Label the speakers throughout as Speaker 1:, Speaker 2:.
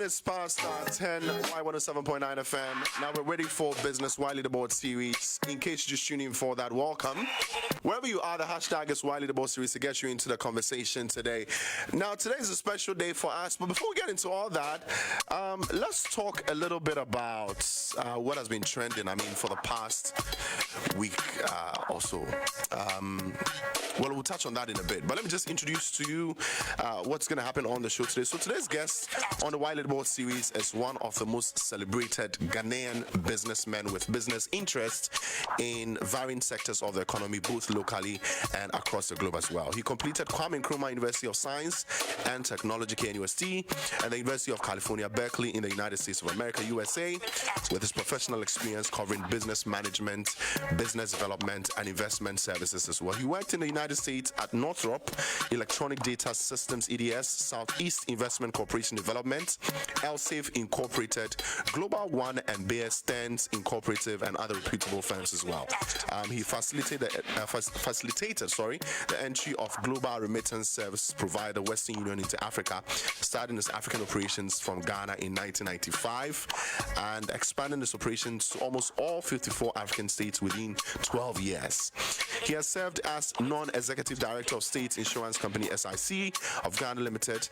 Speaker 1: minutes past 10, Y107.9 FM. Now we're ready for Business Wiley the Board series. In case you're just tuning in for that, welcome. Wherever you are, the hashtag is Wiley the Board series to get you into the conversation today. Now, today is a special day for us, but before we get into all that, let's talk a little bit about what has been trending, for the past week or so. Well, we'll touch on that in a bit, but let me just introduce to you what's going to happen on the show today. So today's guest on the Wiley the Board series is one of the most celebrated Ghanaian businessmen with business interests in varying sectors of the economy, both locally and across the globe as well. He completed Kwame Nkrumah University of Science and Technology, KNUST, and the University of California, Berkeley in the United States of America, USA, with his professional experience covering business management, business development, and investment services as well. He worked in the United States at Northrop Electronic Data Systems EDS, Southeast Investment Corporation Development, LSAFE Incorporated, Global One, and Bear Stearns Incorporated, and other reputable firms as well. He facilitated the entry of global remittance service provider Western Union into Africa, starting his African operations from Ghana in 1995 and expanding his operations to almost all 54 African states within 12 years. He has served as non-executive director of State Insurance Company SIC of Ghana Limited,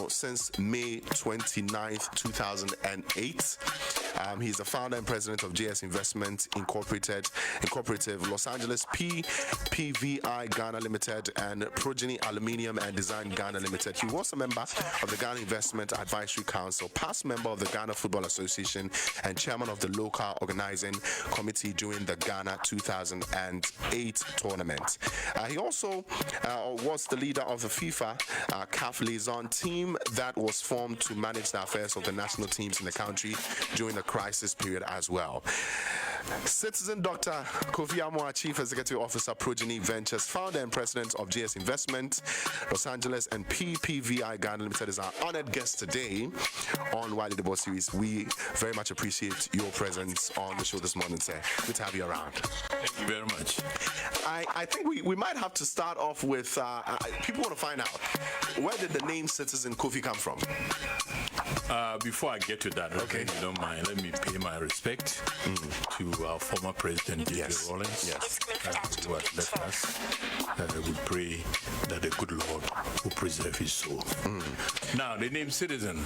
Speaker 1: since May 29th, 2008. He's the founder and president of JS Investment Incorporated, Los Angeles PVI Ghana Limited, and Progeny Aluminium and Design Ghana Limited. He was a member of the Ghana Investment Advisory Council, past member of the Ghana Football Association, and chairman of the local organizing committee during the Ghana 2008 tournament. He also was the leader of the FIFA CAF liaison team that was formed to manage the affairs of the national teams in the country during the crisis period as well. Citizen Dr. Kofi Amoah, Chief Executive Officer, Progeny Ventures, founder and president of JS Investment, Los Angeles, and PPVI Ghana Limited, is our honored guest today on Wiley the Board series. We very much appreciate your presence on the show this morning, sir. Good to have you around.
Speaker 2: Thank you very much.
Speaker 1: I think we might have to start off with, people want to find out, where did the name Citizen Kofi come from?
Speaker 2: Before I get to that, okay, if you don't mind, let me pay my respect to our former president, J.J. Rawlings, who has left us. We pray that the good Lord will preserve his soul. Now, the name Citizen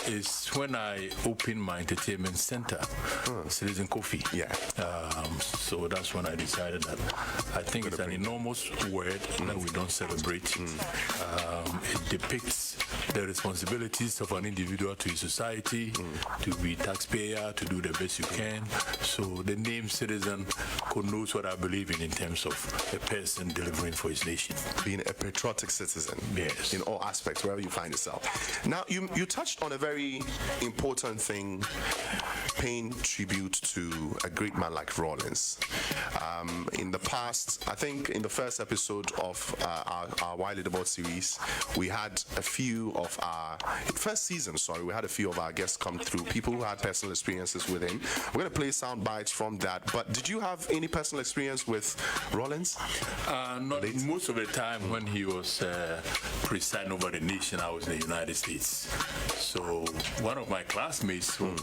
Speaker 2: is when I opened my entertainment center, Citizen Kofi.
Speaker 1: Yeah.
Speaker 2: So that's when I decided that I think it's an enormous word that we don't celebrate. It depicts the responsibilities of an individual to his society, to be taxpayer, to do the best you can. So the name Citizen connotes what I believe in terms of a person delivering for his nation.
Speaker 1: Being a patriotic citizen,
Speaker 2: yes,
Speaker 1: in all aspects, wherever you find yourself. Now, you touched on a very important thing, paying tribute to a great man like Rawlings. In the past, I think in the first episode of our Wiley the Board series, we had a few of our we had a few of our guests come through, people who had personal experiences with him. We're going to play sound bites from that, but did you have any personal experience with Rawlings?
Speaker 2: Not most of the time. When he was presiding over the nation, I was in the United States. So one of my classmates who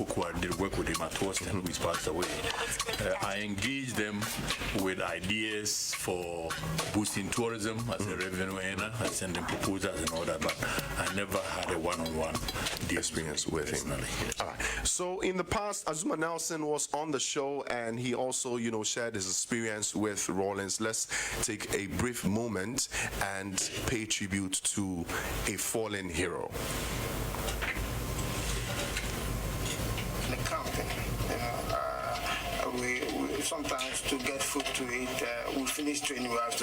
Speaker 2: did work with him at Boston, who passed away, I engaged them with ideas for boosting tourism as a revenue earner. I sent them proposals and all that, but I never had a one-on-one
Speaker 1: experience with him. All right. So in the past, Azuma Nelson was on the show, and he also, shared his experience with Rawlings. Let's take a brief moment and pay tribute to a fallen hero.
Speaker 3: The company, we sometimes to get food to eat, we finish training, we have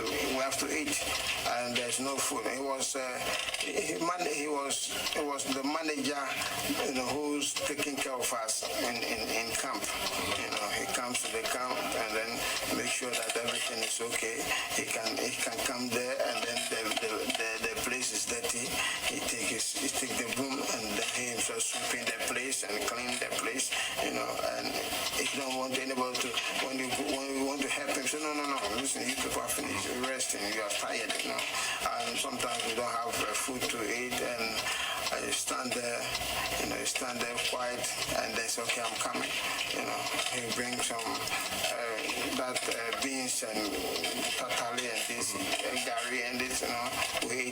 Speaker 3: to eat, and there's no food. He was the manager, who's taking care of us in camp. He comes to the camp and then make sure that everything is okay. He can come there, and then the place is dirty. He take the broom, and then he himself sweeping the place and clean the place. And he don't want anybody to, when we want to help him, say, no, listen, you people are finished, you're resting, you are tired, And sometimes we don't have food to eat, and I stand there stand there quiet, and they say, okay, I'm coming. He brings some beans and tatali and this gari and this.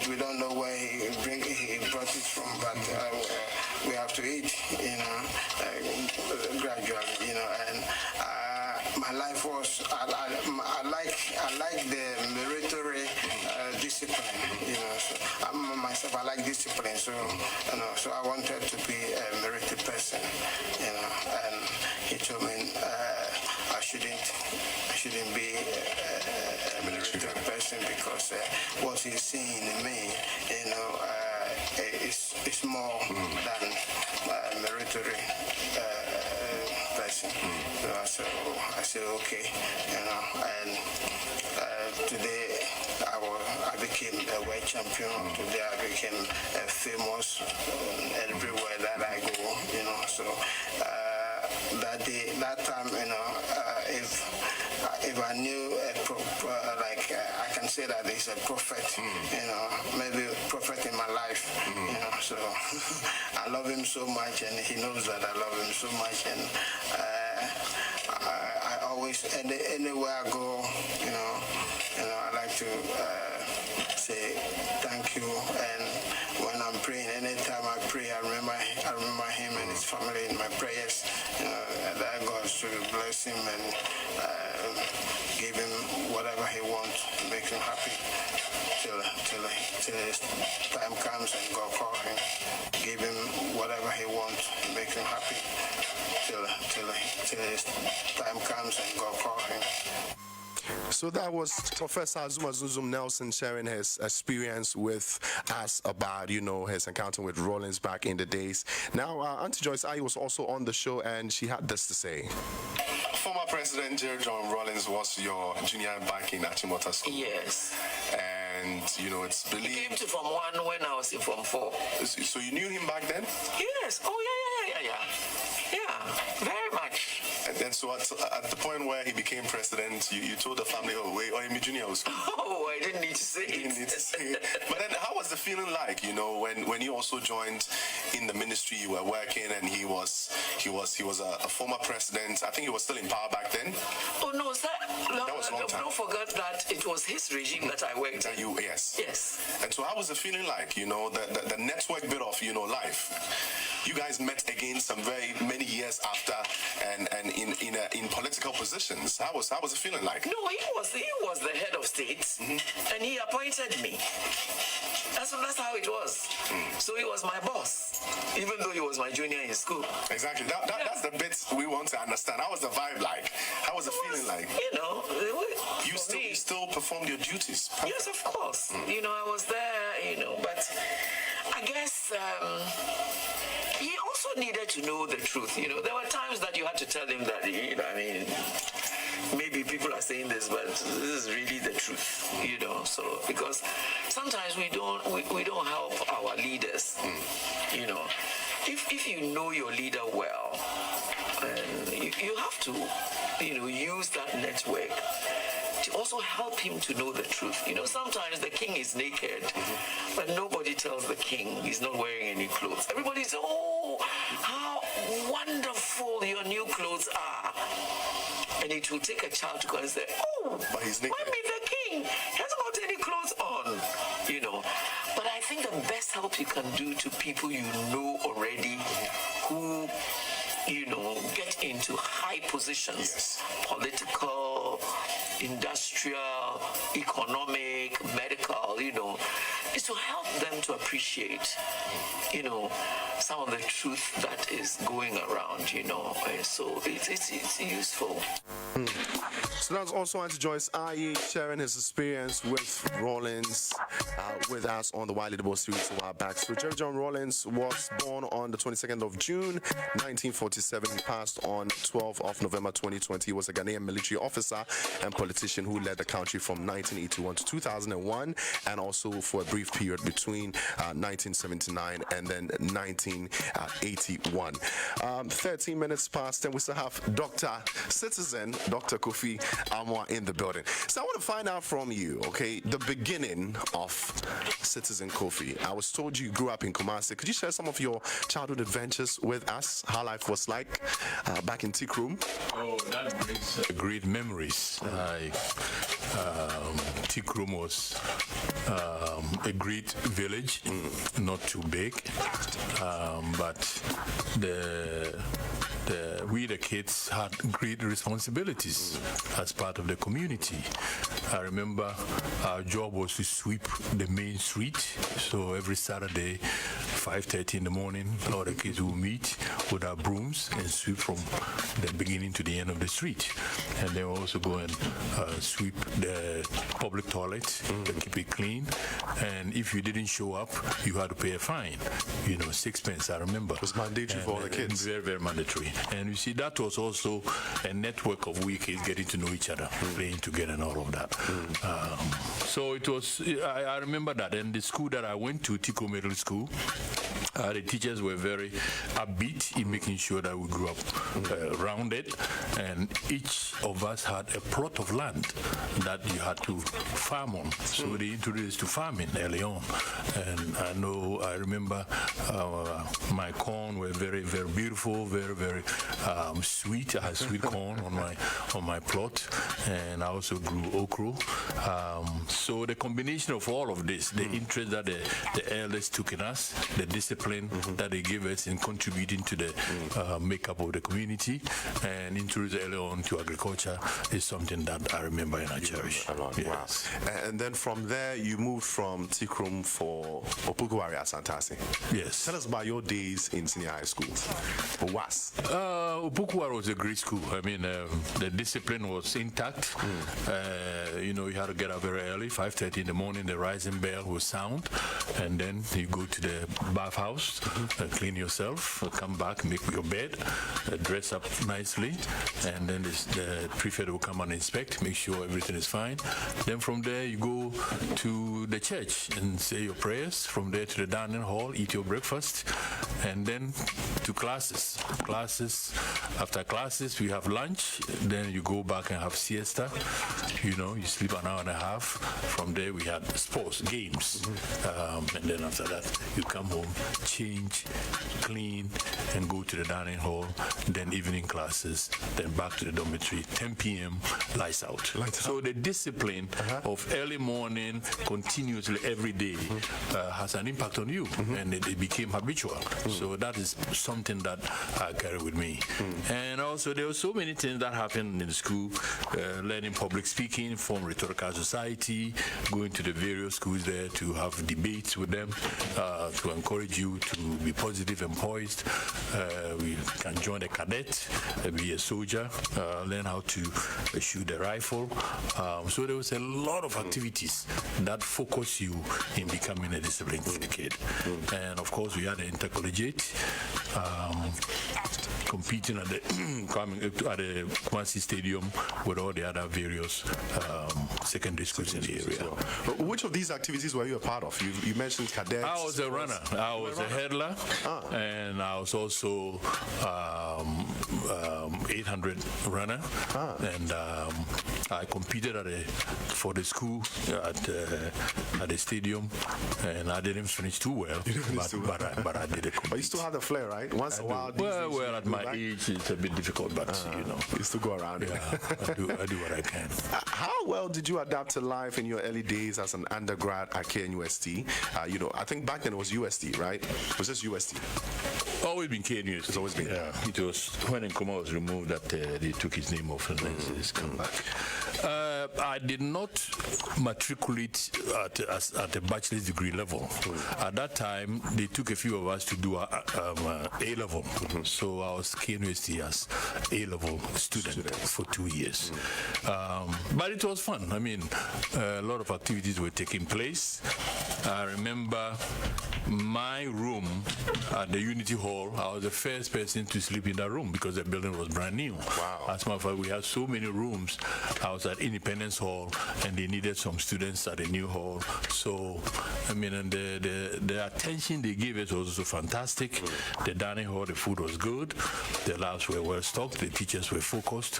Speaker 3: We don't know where he brought it from, but we have to eat. Gradually. And my life was I like the military discipline. So myself, I like discipline. So so I wanted to be a military person. And he told me I shouldn't be a military person because what he's seeing in me, is more than a military person. So I said okay, and today I became a world champion. Today I became famous everywhere that I go. So that time, if I knew I can say that he's a prophet, maybe a prophet in my life, so I love him so much, and he knows that I love him so much, and I always, anywhere I go, I like to say thank you, and when I'm praying, anytime I pray, I remember him and his family in my prayers, that God should bless him and give him whatever he wants, make him happy till his time comes and God call him, give him whatever he wants, make him happy till his time comes and God call him.
Speaker 1: So that was Professor Azuma Zuzum Nelson sharing his experience with us about, his encounter with Rollins back in the days. Now, Auntie Joyce Ayi was also on the show, and she had this to say. Former President Jerry John Rollins was your junior back in Achimota School.
Speaker 4: Yes.
Speaker 1: And, it's believed...
Speaker 4: He came to Form 1 when I was in Form 4.
Speaker 1: So you knew him back then?
Speaker 4: Yes. Oh, yeah. Yeah, very much.
Speaker 1: And then so at the point where he became president, you told the family, I'm a junior.
Speaker 4: Oh, I didn't need to say it.
Speaker 1: But then how was the feeling like, when you also joined in the ministry, you were working, and he was a former president. I think he was still in power back then.
Speaker 4: Oh, no, sir.
Speaker 1: That was a long time.
Speaker 4: Don't forget that it was his regime that I worked in.
Speaker 1: Yes.
Speaker 4: Yes.
Speaker 1: And so how was the feeling like, the network bit of, life? You guys met again some very many years after, and in political positions. How was it feeling like?
Speaker 4: No, he was the head of state, and he appointed me. That's how it was. So he was my boss, even though he was my junior in school.
Speaker 1: Exactly. That's the bit we want to understand. How was the vibe like? How was the feeling like? You still performed your duties. Perfect.
Speaker 4: Yes, of course. I was there. But I guess. He also needed to know the truth. There were times that you had to tell him that, maybe people are saying this, but this is really the truth, So because sometimes we don't help our leaders, If you know your leader well, you have to, use that network to also help him to know the truth. Sometimes the king is naked, but nobody tells the king he's not wearing any clothes. Everybody says, oh, how wonderful your new clothes are. And it will take a child to go and say, oh,
Speaker 1: but he's naked.
Speaker 4: Maybe the king hasn't got any clothes on, But I think the best help you can do to people you know already who, get into high positions,
Speaker 1: yes.
Speaker 4: Political, industrial, economic, medical, is to help them to appreciate, some of the truth that is going around, and so it's useful.
Speaker 1: So that's also Auntie Joyce Ayi sharing his experience with Rollins with us on the Wiley the Boss series a while back. So Jerry John Rollins was born on the 22nd of June, 1947. He passed on 12th of November 2020. He was a Ghanaian military officer and politician who led the country from 1981 to 2001, and also for a brief period between 1979 and then 1981. 13 minutes past, and we still have Dr. Citizen, Dr. Kofi Amoah in the building. So I want to find out from you, okay, the beginning of Citizen Kofi. I was told you grew up in Kumasi. Could you share some of your childhood adventures with us? How life was like back in Tic Room?
Speaker 2: Oh, that brings great memories. Tic Room was a great village, not too big, but we the kids had great responsibilities as part of the community. I remember our job was to sweep the main street. So every Saturday, 5:30 in the morning, all the kids will meet with our brooms and sweep from the beginning to the end of the street. And then we'll also go and sweep the public toilets to keep it clean. And if you didn't show up, you had to pay a fine. 6 pence, I remember.
Speaker 1: It was mandatory for all the kids.
Speaker 2: Very, very mandatory. And you see, that was also a network of we kids getting to know each other, playing together and all of that. So it was, I remember that. And the school that I went to, Tico Middle School, the teachers were very upbeat in making sure that we grew up rounded, and each of us had a plot of land that you had to farm on. So they introduced to farming early on, and I remember my corn were very, very beautiful, very, very sweet. I had sweet corn on my plot, and I also grew okra. So the combination of all of this, the interest that the elders took in us, the discipline that they gave us in contributing to the makeup of the community, and introduced early on to agriculture, is something that I remember and I cherish.
Speaker 1: A lot.
Speaker 2: Yes.
Speaker 1: Wow. And then from there, you moved from Tic Room for Opukuwari at Santasi.
Speaker 2: Yes.
Speaker 1: Tell us about your days in senior high school. Was
Speaker 2: Opukuwari was a great school. I mean, the discipline was intact. You had to get up very early, 5:30 in the morning. The rising bell will sound, and then you go to the bathhouse, clean yourself, come back, make your bed, dress up nicely, and then the prefect will come and inspect, make sure everything is fine. Then from there you go to the church and say your prayers. From there to the dining hall, eat your breakfast, and then to classes. After classes we have lunch, then you go back and have siesta. You sleep an hour and a half. From there we had sports, games, and then after that you come home, change, clean, and go to the dining hall. Then evening classes, then back to the dormitory. 10 p.m. lights out. So the discipline of early morning continuously every day has an impact on you, and it became habitual. So that is something that I carry with me. And also there were so many things that happened in the school, learning public speaking, form rhetorical society, going to the various schools there to have debates with them, to encourage you to be positive and poised. We can join the cadet, be a soldier, learn how to shoot the rifle. So there was a lot of activities that focus you in becoming a disciplined kid. And of course we had the intercollegiate, competing at the Kumasi Stadium with all the other various secondary schools in the area.
Speaker 1: Which of these activities were you a part of? You mentioned cadets.
Speaker 2: I was a runner. I was a hurdler, and I was also 800 runner, and I competed for the school at the stadium, and I didn't finish too well, but I did it.
Speaker 1: But you still have the flair, right? Once in a while.
Speaker 2: Well, at my age, it's a bit difficult, but
Speaker 1: you still go around.
Speaker 2: Yeah, I do what I can.
Speaker 1: How well did you adapt to life in your early days as an undergrad at KNUST? I think back then it was UST, right? It was just UST.
Speaker 2: Always been KNUST.
Speaker 1: It's always been.
Speaker 2: Yeah. It was when Nkrumah was removed that they took his name off and then it's come back. I did not matriculate at a bachelor's degree level. At that time, they took a few of us to do A level. So I was KNUST as A level student for 2 years. But it was fun. I mean, a lot of activities were taking place. I remember my room at the Unity Hall, I was the first person to sleep in that room because the building was brand new.
Speaker 1: Wow.
Speaker 2: As a matter of fact, we had so many rooms. I was at Independence Hall, and they needed some students at the new hall. So, I mean, and the attention they gave us was also fantastic. The dining hall, the food was good. The labs were well stocked. The teachers were focused.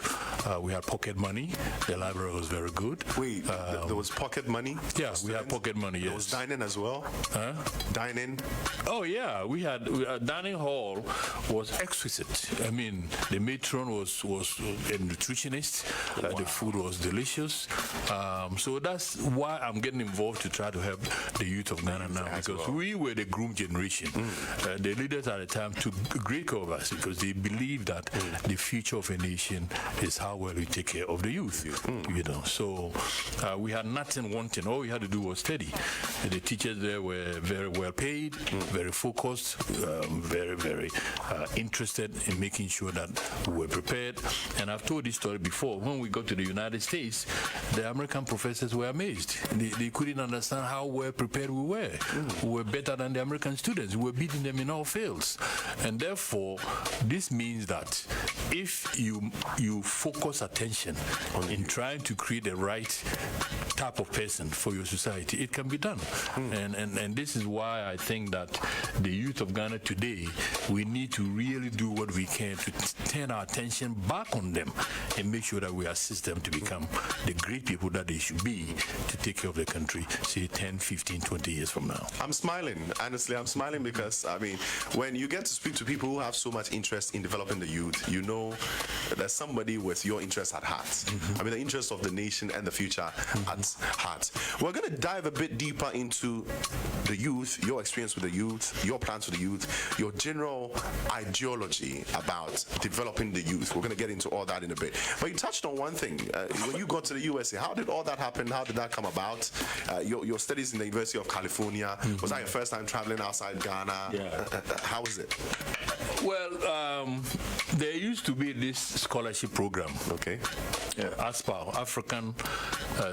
Speaker 2: We had pocket money. The library was very good.
Speaker 1: Wait, there was pocket money?
Speaker 2: Yeah, we had pocket money, yes.
Speaker 1: There was dining as well?
Speaker 2: Huh?
Speaker 1: Dining?
Speaker 2: Oh, yeah. We had dining hall was exquisite. I mean, the matron was a nutritionist.
Speaker 1: Wow.
Speaker 2: The food was delicious. So that's why I'm getting involved to try to help the youth of Ghana now, because we were the groomed generation. The leaders at the time took great care of us because they believed that the future of a nation is how well we take care of the youth. You know, so we had nothing wanting. All we had to do was study. The teachers there were very well paid, very focused, very interested in making sure that we were prepared. And I've told this story before. When we got to the United States, the American professors were amazed. They couldn't understand how well prepared we were. We were better than the American students. We were beating them in all fields. And therefore, this means that if you focus attention in trying to create the right type of person for your society, it can be done. And this is why I think that the youth of Ghana today, we need to really do what we can to turn our attention back on them and make sure that we assist them to become the great people that they should be to take care of the country, say 10, 15, 20 years from now.
Speaker 1: I'm smiling. Honestly, I'm smiling because, I mean, when you get to speak to people who have so much interest in developing the youth, you know there's somebody with your interest at heart. I mean, the interest of the nation and the future at heart. We're going to dive a bit deeper into the youth, your experience with the youth, your plans for the youth, your general ideology about developing the youth. We're going to get into all that in a bit. But you touched on one thing. When you got to the USA, how did all that happen? How did that come about? Your studies in the University of California, was that your first time traveling outside Ghana?
Speaker 2: Yeah.
Speaker 1: How was it?
Speaker 2: Well, there used to be this scholarship program.
Speaker 1: Okay.
Speaker 2: ASPA, African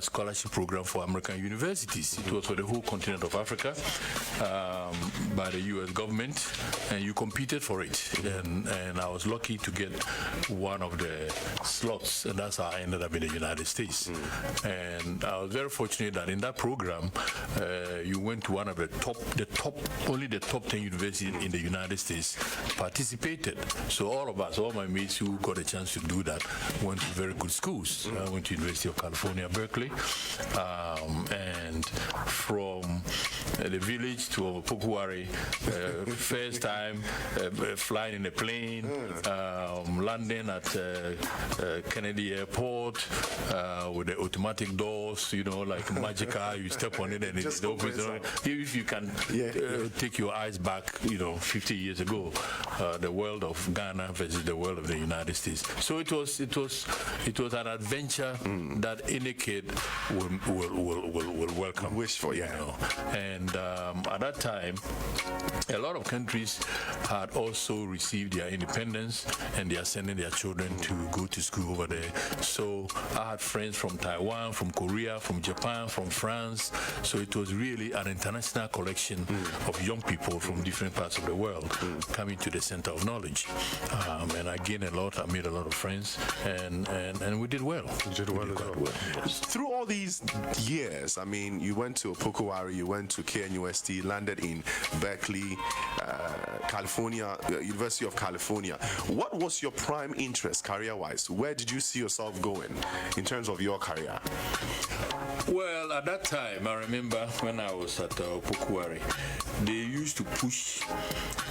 Speaker 2: Scholarship Program for American Universities. It was for the whole continent of Africa by the U.S. government, and you competed for it. And I was lucky to get one of the slots, and that's how I ended up in the United States. And I was very fortunate that in that program, you went to one of only the top 10 universities in the United States participated. So all of us, all my mates who got a chance to do that, went to very good schools. I went to University of California, Berkeley, and from the village to Pokuare, first time flying in a plane, landing at Kennedy Airport with the automatic doors, you know, like Magica, you step on it and it opens. If you can take your eyes back, you know, 50 years ago, the world of Ghana versus the world of the United States. So it was an adventure that any kid will welcome.
Speaker 1: Wish for,
Speaker 2: you know. And at that time, a lot of countries had also received their independence and they are sending their children to go to school over there. So I had friends from Taiwan, from Korea, from Japan, from France. So it was really an international collection of young people from different parts of the world coming to the center of knowledge. And I gained a lot, I made a lot of friends, and we did well.
Speaker 1: You did well as well.
Speaker 2: Yes.
Speaker 1: Through all these years, I mean, you went to Pokuare, you went to KNUST, landed in Berkeley, California, University of California. What was your prime interest career-wise? Where did you see yourself going in terms of your career?
Speaker 2: Well, at that time, I remember when I was at Pokuare, they used to push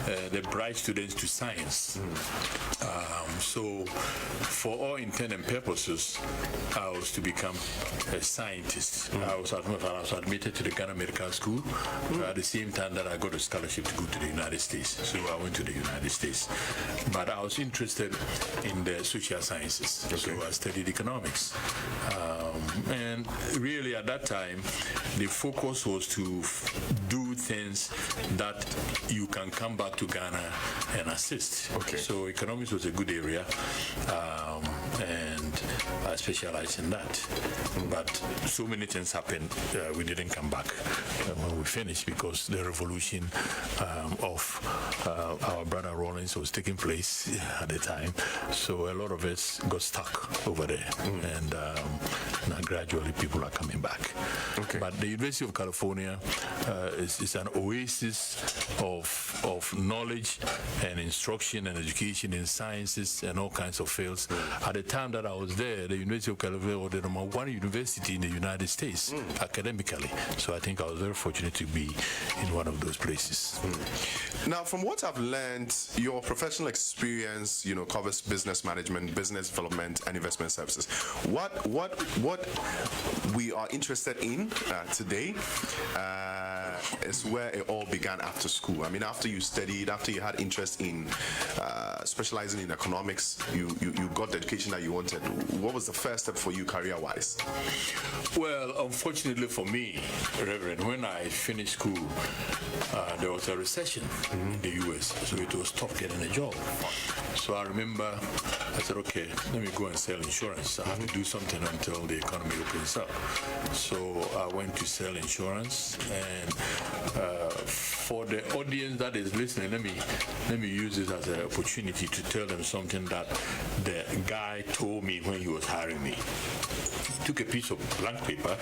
Speaker 2: the bright students to science. So, for all intent and purposes, I was to become a scientist. I was admitted to the Ghana Medical School at the same time that I got a scholarship to go to the United States. So I went to the United States. But I was interested in the social sciences. So I studied economics. And really at that time, the focus was to do things that you can come back to Ghana and assist. So economics was a good area, and I specialized in that. But so many things happened, we didn't come back when we finished because the revolution of our brother Rawlings was taking place at the time. So a lot of us got stuck over there, and now gradually people are coming back. But the University of California is an oasis of knowledge and instruction and education in sciences and all kinds of fields. At the time that I was there, the University of California was the #1 university in the United States academically. So I think I was very fortunate to be in one of those places.
Speaker 1: Now, from what I've learned, your professional experience, covers business management, business development, and investment services. What we are interested in today is where it all began after school. I mean, after you studied, after you had interest in specializing in economics, you got the education that you wanted. What was the first step for you career-wise?
Speaker 2: Well, unfortunately for me, Reverend, when I finished school, there was a recession in the U.S., so it was tough getting a job. So I remember I said, okay, let me go and sell insurance. I have to do something until the economy opens up. So I went to sell insurance, and for the audience that is listening, let me use this as an opportunity to tell them something that the guy told me when he was hiring me. He took a piece of blank paper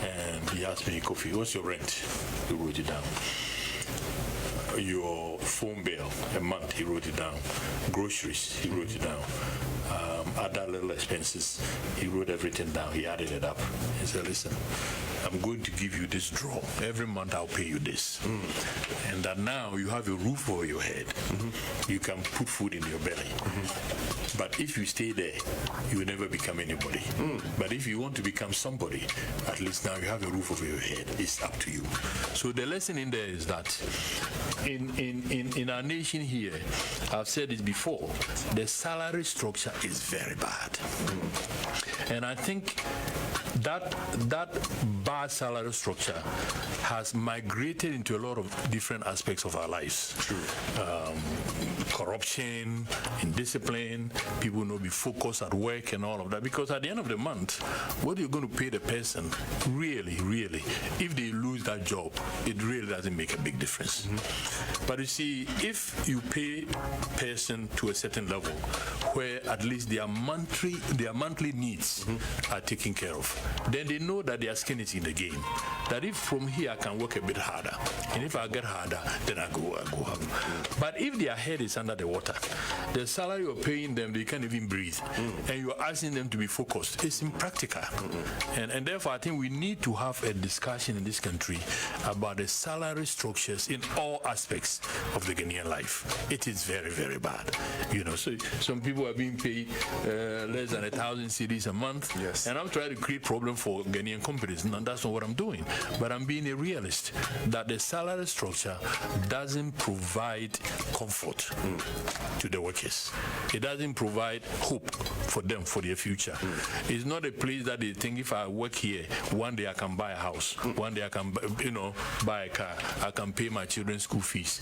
Speaker 2: and he asked me, Kofi, what's your rent? He wrote it down. Your phone bill a month, he wrote it down. Groceries, he wrote it down. Other little expenses, he wrote everything down. He added it up. He said, listen, I'm going to give you this draw. Every month I'll pay you this. And that now you have a roof over your head. You can put food in your belly. But if you stay there, you will never become anybody. But if you want to become somebody, at least now you have a roof over your head. It's up to you. So the lesson in there is that in our nation here, I've said it before, the salary structure is very bad. And I think that bad salary structure has migrated into a lot of different aspects of our lives. Corruption, indiscipline, people be focused at work and all of that. Because at the end of the month, what you're going to pay the person, really, if they lose that job, it really doesn't make a big difference. But you see, if you pay person to a certain level where at least their monthly needs are taken care of, then they know that their skin is in the game. That if from here I can work a bit harder, and if I get harder, then I go up. But if their head is under the water, the salary you're paying them, they can't even breathe, and you're asking them to be focused. It's impractical. And therefore, I think we need to have a discussion in this country about the salary structures in all aspects of the Ghanaian life. It is very, very bad. So some people are being paid less than 1,000 cedis a month.
Speaker 1: Yes.
Speaker 2: And I'm trying to create problem for Ghanaian companies. No, that's not what I'm doing. But I'm being a realist that the salary structure doesn't provide comfort to the workers. It doesn't provide hope for them for their future. It's not a place that they think if I work here, one day I can buy a house, one day I can, buy a car, I can pay my children's school fees.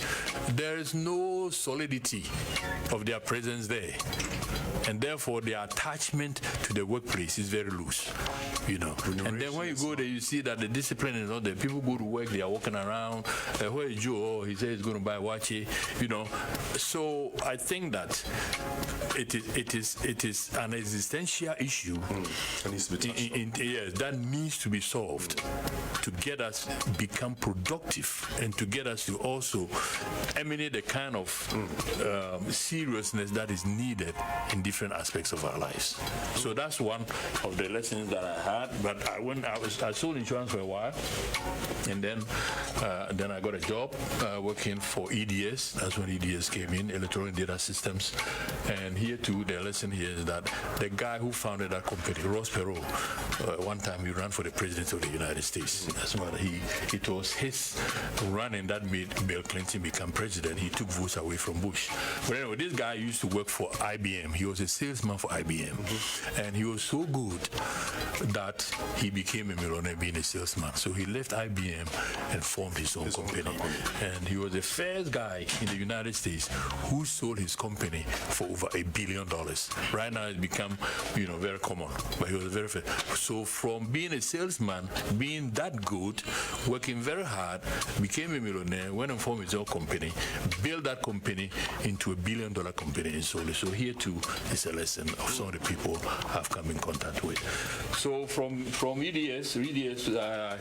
Speaker 2: There is no solidity of their presence there. And therefore, their attachment to the workplace is very loose, And then when you go there, you see that the discipline is not there. People go to work, they are walking around. Where is Joe? Oh, he says he's going to buy wachi, So I think that it is an existential issue. That needs to be solved to get us become productive and to get us to also emanate the kind of seriousness that is needed in different aspects of our lives. So that's one of the lessons that I had. But I sold insurance for a while, and then I got a job working for EDS. That's when EDS came in, Electronic Data Systems. And here too, the lesson here is that the guy who founded that company, Ross Perot, one time he ran for the president of the United States. That's what it was his running that made Bill Clinton become president. He took votes away from Bush. But anyway, this guy used to work for IBM. He was a salesman for IBM. And he was so good that he became a millionaire being a salesman. So he left IBM and formed his own company. And he was the first guy in the United States who sold his company for over $1 billion. Right now it's become, very common. But he was very first. So from being a salesman, being that good, working very hard, became a millionaire, went and formed his own company, built that company company into $1 billion company in Soli. So here too is a lesson of some of the people I've come in contact with. So from EDS, I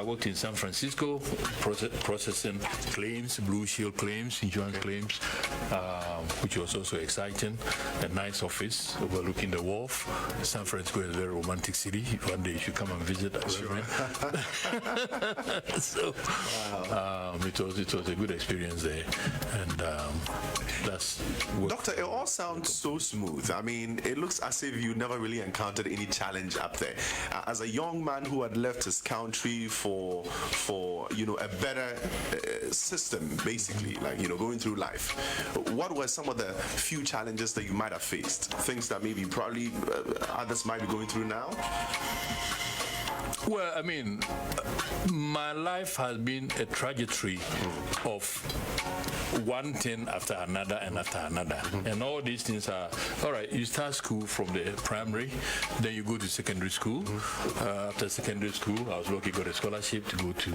Speaker 2: worked in San Francisco processing claims, Blue Shield claims, insurance claims, which was also exciting. A nice office overlooking the wharf. San Francisco is a very romantic city. One day you should come and visit. Sure. So it was a good experience there, and that's what.
Speaker 1: Doctor, it all sounds so smooth. I mean, it looks as if you never really encountered any challenge up there. As a young man who had left his country for a better system, basically, like going through life, what were some of the few challenges that you might have faced? Things that maybe probably others might be going through now?
Speaker 2: Well, I mean, my life has been a trajectory of one thing after another and after another. And all these things are, all right, you start school from the primary, then you go to secondary school. After secondary school, I was lucky, got a scholarship to go to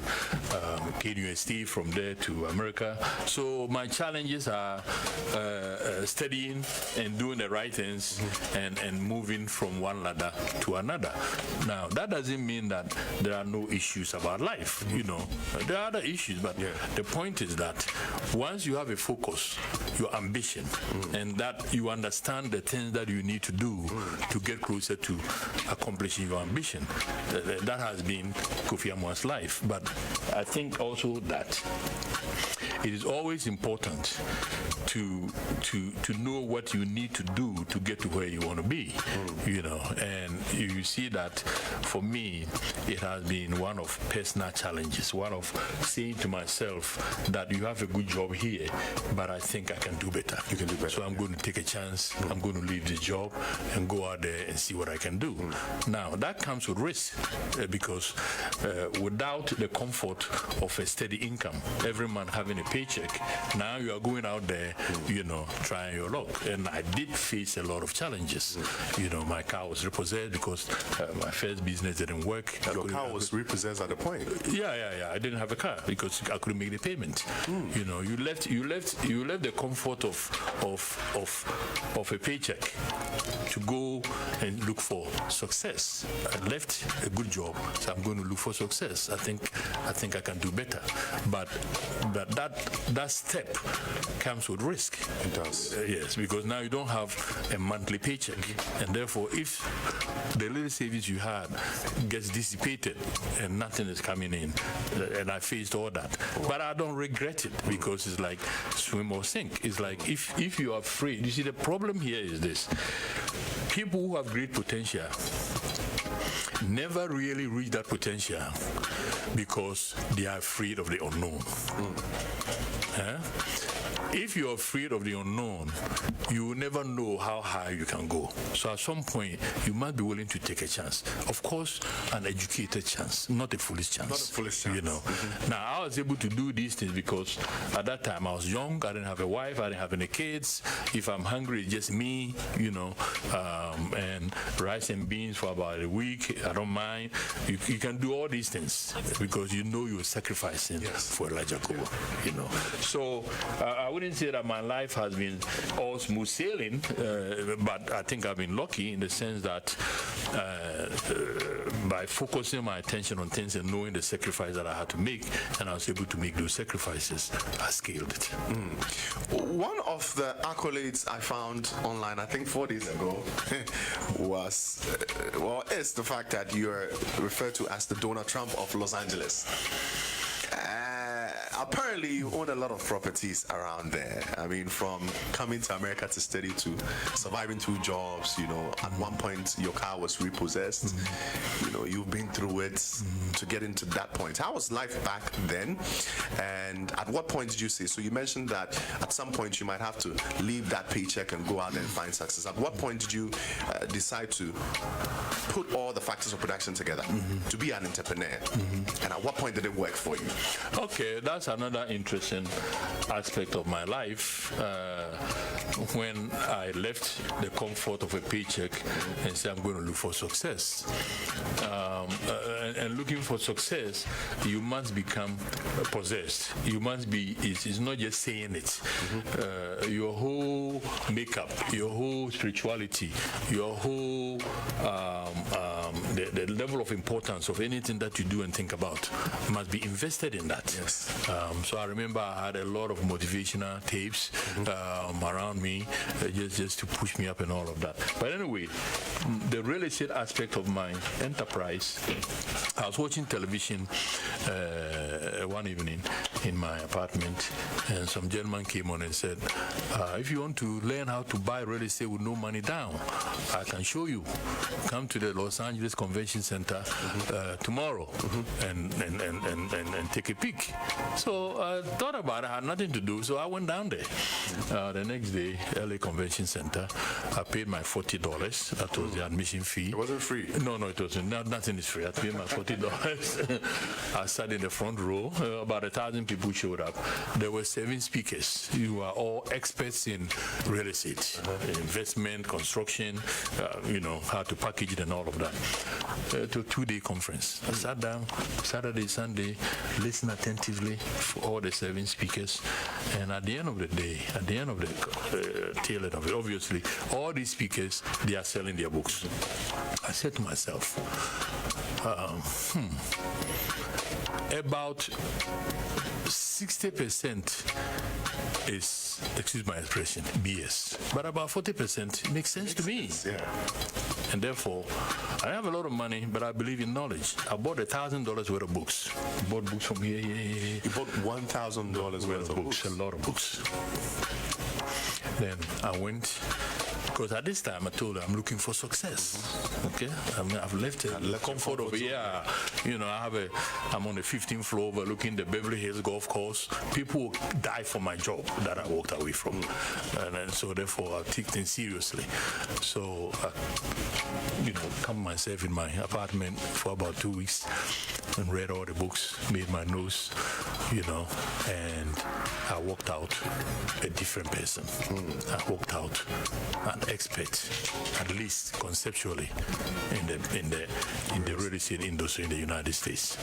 Speaker 2: KUST, from there to America. So my challenges are studying and doing the right things and moving from one ladder to another. Now, that doesn't mean that there are no issues about life, There are other issues, but the point is that once you have a focus, your ambition, and that you understand the things that you need to do to get closer to accomplishing your ambition, that has been Kofi Amoah's life. But I think also that it is always important to know what you need to do to get to where you want to be, and you see that for me it has been one of personal challenges, one of saying to myself that you have a good job here, but I think I can do better. You can do better. So I'm going to take a chance. I'm going to leave this job and go out there and see what I can do. Now, that comes with risk because without the comfort of a steady income, every month having a paycheck, now you are going out there, trying your luck. And I did face a lot of challenges. My car was repossessed because my first business didn't work.
Speaker 1: Your car was repossessed at the point?
Speaker 2: Yeah. I didn't have a car because I couldn't make the payment. You left the comfort of a paycheck to go and look for success. I left a good job, so I'm going to look for success. I think I can do better. But that step comes with risk.
Speaker 1: It does.
Speaker 2: Yes, because now you don't have a monthly paycheck, and therefore if the little savings you had gets dissipated and nothing is coming in, and I faced all that. But I don't regret it because it's like swim or sink. It's like if you are afraid, you see the problem here is this: people who have great potential never really reach that potential because they are afraid of the unknown. If you're afraid of the unknown, you will never know how high you can go. So at some point, you must be willing to take a chance. Of course, an educated chance, not a foolish chance.
Speaker 1: Not a foolish chance.
Speaker 2: Now, I was able to do these things because at that time I was young, I didn't have a wife, I didn't have any kids. If I'm hungry, it's just me, and rice and beans for about a week, I don't mind. You can do all these things because you're sacrificing for a larger goal, So I wouldn't say that my life has been all smooth sailing, but I think I've been lucky in the sense that by focusing my attention on things and knowing the sacrifice that I had to make, and I was able to make those sacrifices, I scaled it.
Speaker 1: One of the accolades I found online, I think 4 days ago, was, is the fact that you're referred to as the Donald Trump of Los Angeles. Apparently, you own a lot of properties around there. I mean, from coming to America to study to surviving 2 jobs, at one point your car was repossessed. You've been through it to get into that point. How was life back then? And at what point did you say? So you mentioned that at some point you might have to leave that paycheck and go out and find success. At what point did you decide to put all the factors of production together to be an entrepreneur? And at what point did it work for you?
Speaker 2: Okay, that's another interesting aspect of my life. When I left the comfort of a paycheck and said I'm going to look for success. and looking for success, you must become possessed. You must be, it's not just saying it. Your whole makeup, your whole spirituality, your whole, the level of importance of anything that you do and think about must be invested in that.
Speaker 1: Yes.
Speaker 2: So I remember I had a lot of motivational tapes around me, just to push me up and all of that. But anyway, the real estate aspect of my enterprise, I was watching television one evening in my apartment, and some gentleman came on and said, if you want to learn how to buy real estate with no money down, I can show you. Come to the Los Angeles Convention Center tomorrow and take a peek. So I thought about it, I had nothing to do, so I went down there. The next day, LA Convention Center, I paid my $40. That was the admission fee.
Speaker 1: It wasn't free?
Speaker 2: No, it wasn't. Nothing is free. I paid my $40. I sat in the front row. About 1,000 people showed up. There were 7 speakers. You are all experts in real estate, investment, construction, how to package it and all of that. To a 2-day conference. I sat down Saturday, Sunday, listened attentively for all the 7 speakers, and at the end of the day, at the end of the tail end of it, obviously, all these speakers, they are selling their books. I said to myself, about 60% is, excuse my expression, BS. But about 40% makes sense to me.
Speaker 1: Yeah.
Speaker 2: And therefore, I have a lot of money, but I believe in knowledge. I bought $1,000 worth of books. I bought books from here.
Speaker 1: You bought $1,000 worth of books?
Speaker 2: A lot of books. Then I went, because at this time I told her I'm looking for success. Okay, I've left the comfort of I'm on the 15th floor overlooking the Beverly Hills golf course. People die for my job that I walked away from, and so therefore I take things seriously. So I, calmed myself in my apartment for about 2 weeks and read all the books, made my notes, and I walked out a different person. I walked out an expert, at least conceptually, in the real estate industry in the United States.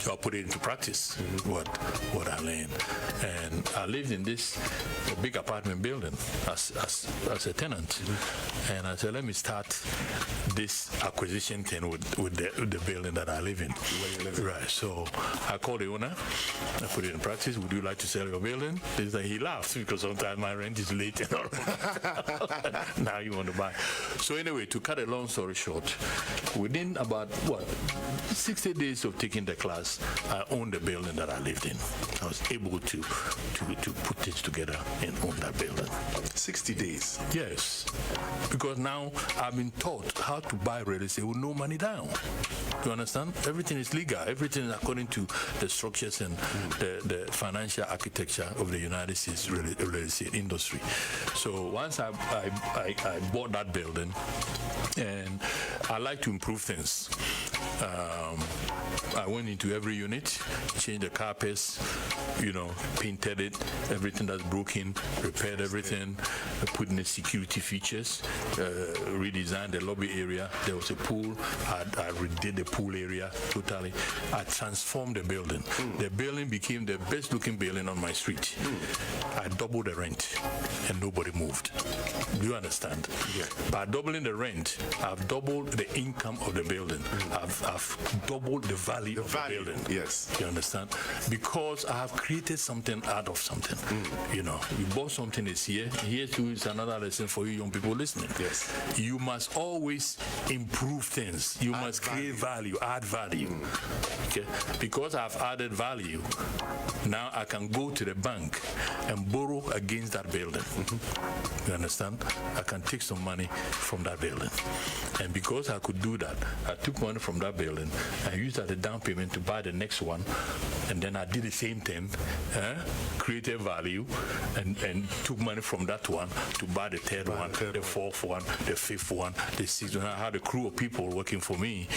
Speaker 2: So I put it into practice, what I learned. And I lived in this big apartment building as a tenant. And I said, let me start this acquisition thing with the building that I live in. Right. So I called the owner, I put it in practice. Would you like to sell your building? He laughed because sometimes my rent is late and all. Now you want to buy. So anyway, to cut a long story short, within about 60 days of taking the class, I owned the building that I lived in. I was able to put things together and own that building.
Speaker 1: 60 days?
Speaker 2: Yes, because now I've been taught how to buy real estate with no money down. You understand? Everything is legal. Everything is according to the structures and the financial architecture of the United States real estate industry. So once I bought that building, and I like to improve things. I went into every unit, changed the carpets, painted it, everything that's broken, repaired everything, put in the security features, redesigned the lobby area. There was a pool. I redid the pool area totally. I transformed the building. The building became the best looking building on my street. I doubled the rent and nobody moved. Do you understand?
Speaker 1: Yeah.
Speaker 2: By doubling the rent, I've doubled the income of the building. I've doubled the value of the building.
Speaker 1: Yes.
Speaker 2: You understand? Because I have created something out of something. You bought something this year. Here too is another lesson for you young people listening.
Speaker 1: Yes.
Speaker 2: You must always improve things. You must create value, add value. Okay? Because I've added value, now I can go to the bank and borrow against that building. You understand? I can take some money from that building. And because I could do that, I took money from that building and used it down payment to buy the next one, and then I did the same thing, created value, and took money from that one to buy the third one, the fourth one, the fifth one, the sixth one. I had a crew of people working for me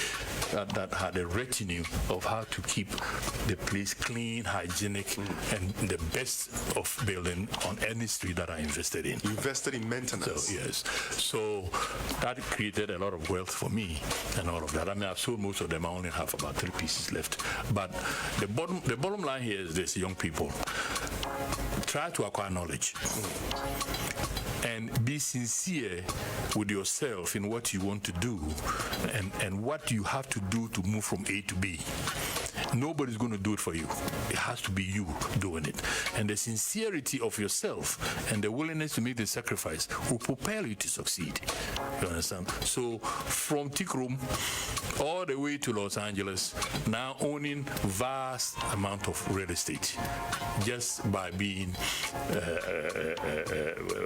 Speaker 2: that had a retinue of how to keep the place clean, hygienic, and the best of building on any street that I invested in.
Speaker 1: You invested in maintenance.
Speaker 2: So, yes. So that created a lot of wealth for me and all of that. I mean, I've sold most of them. I only have about 3 pieces left. But the bottom line here is this, young people. Try to acquire knowledge. And be sincere with yourself in what you want to do and what you have to do to move from A to B. Nobody's going to do it for you. It has to be you doing it. And the sincerity of yourself and the willingness to make the sacrifice will propel you to succeed. You understand? So from Tikrum all the way to Los Angeles, now owning vast amount of real estate just by being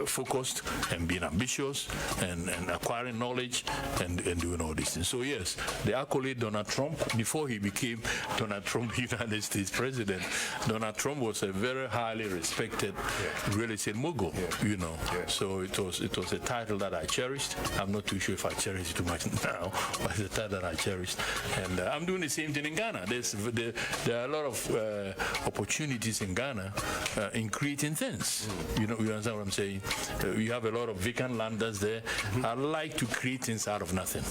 Speaker 2: focused and being ambitious and acquiring knowledge and doing all these things. So yes, the accolade Donald Trump, before he became Donald Trump, United States President, Donald Trump was a very highly respected real estate mogul, you know. So it was a title that I cherished. I'm not too sure if I cherish it too much now, but it's a title that I cherished. And I'm doing the same thing in Ghana. There are a lot of opportunities in Ghana in creating things. You know, you understand what I'm saying? You have a lot of vacant landers there. I like to create things out of nothing.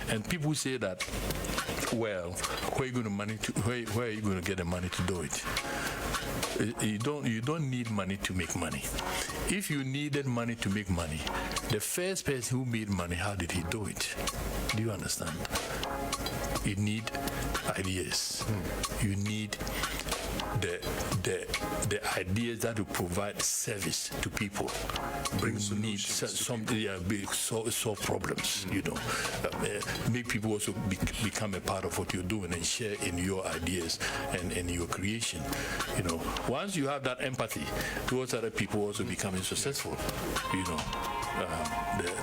Speaker 2: And people say that, well, where are you going to get the money to do it? You don't need money to make money. If you needed money to make money, the first person who made money, how did he do it? Do you understand? You need ideas. You need the ideas that will provide service to people. Bring solutions. Solve problems. You know, make people also become a part of what you're doing and share in your ideas and your creation. You know, once you have that empathy towards other people, also becoming successful. You know,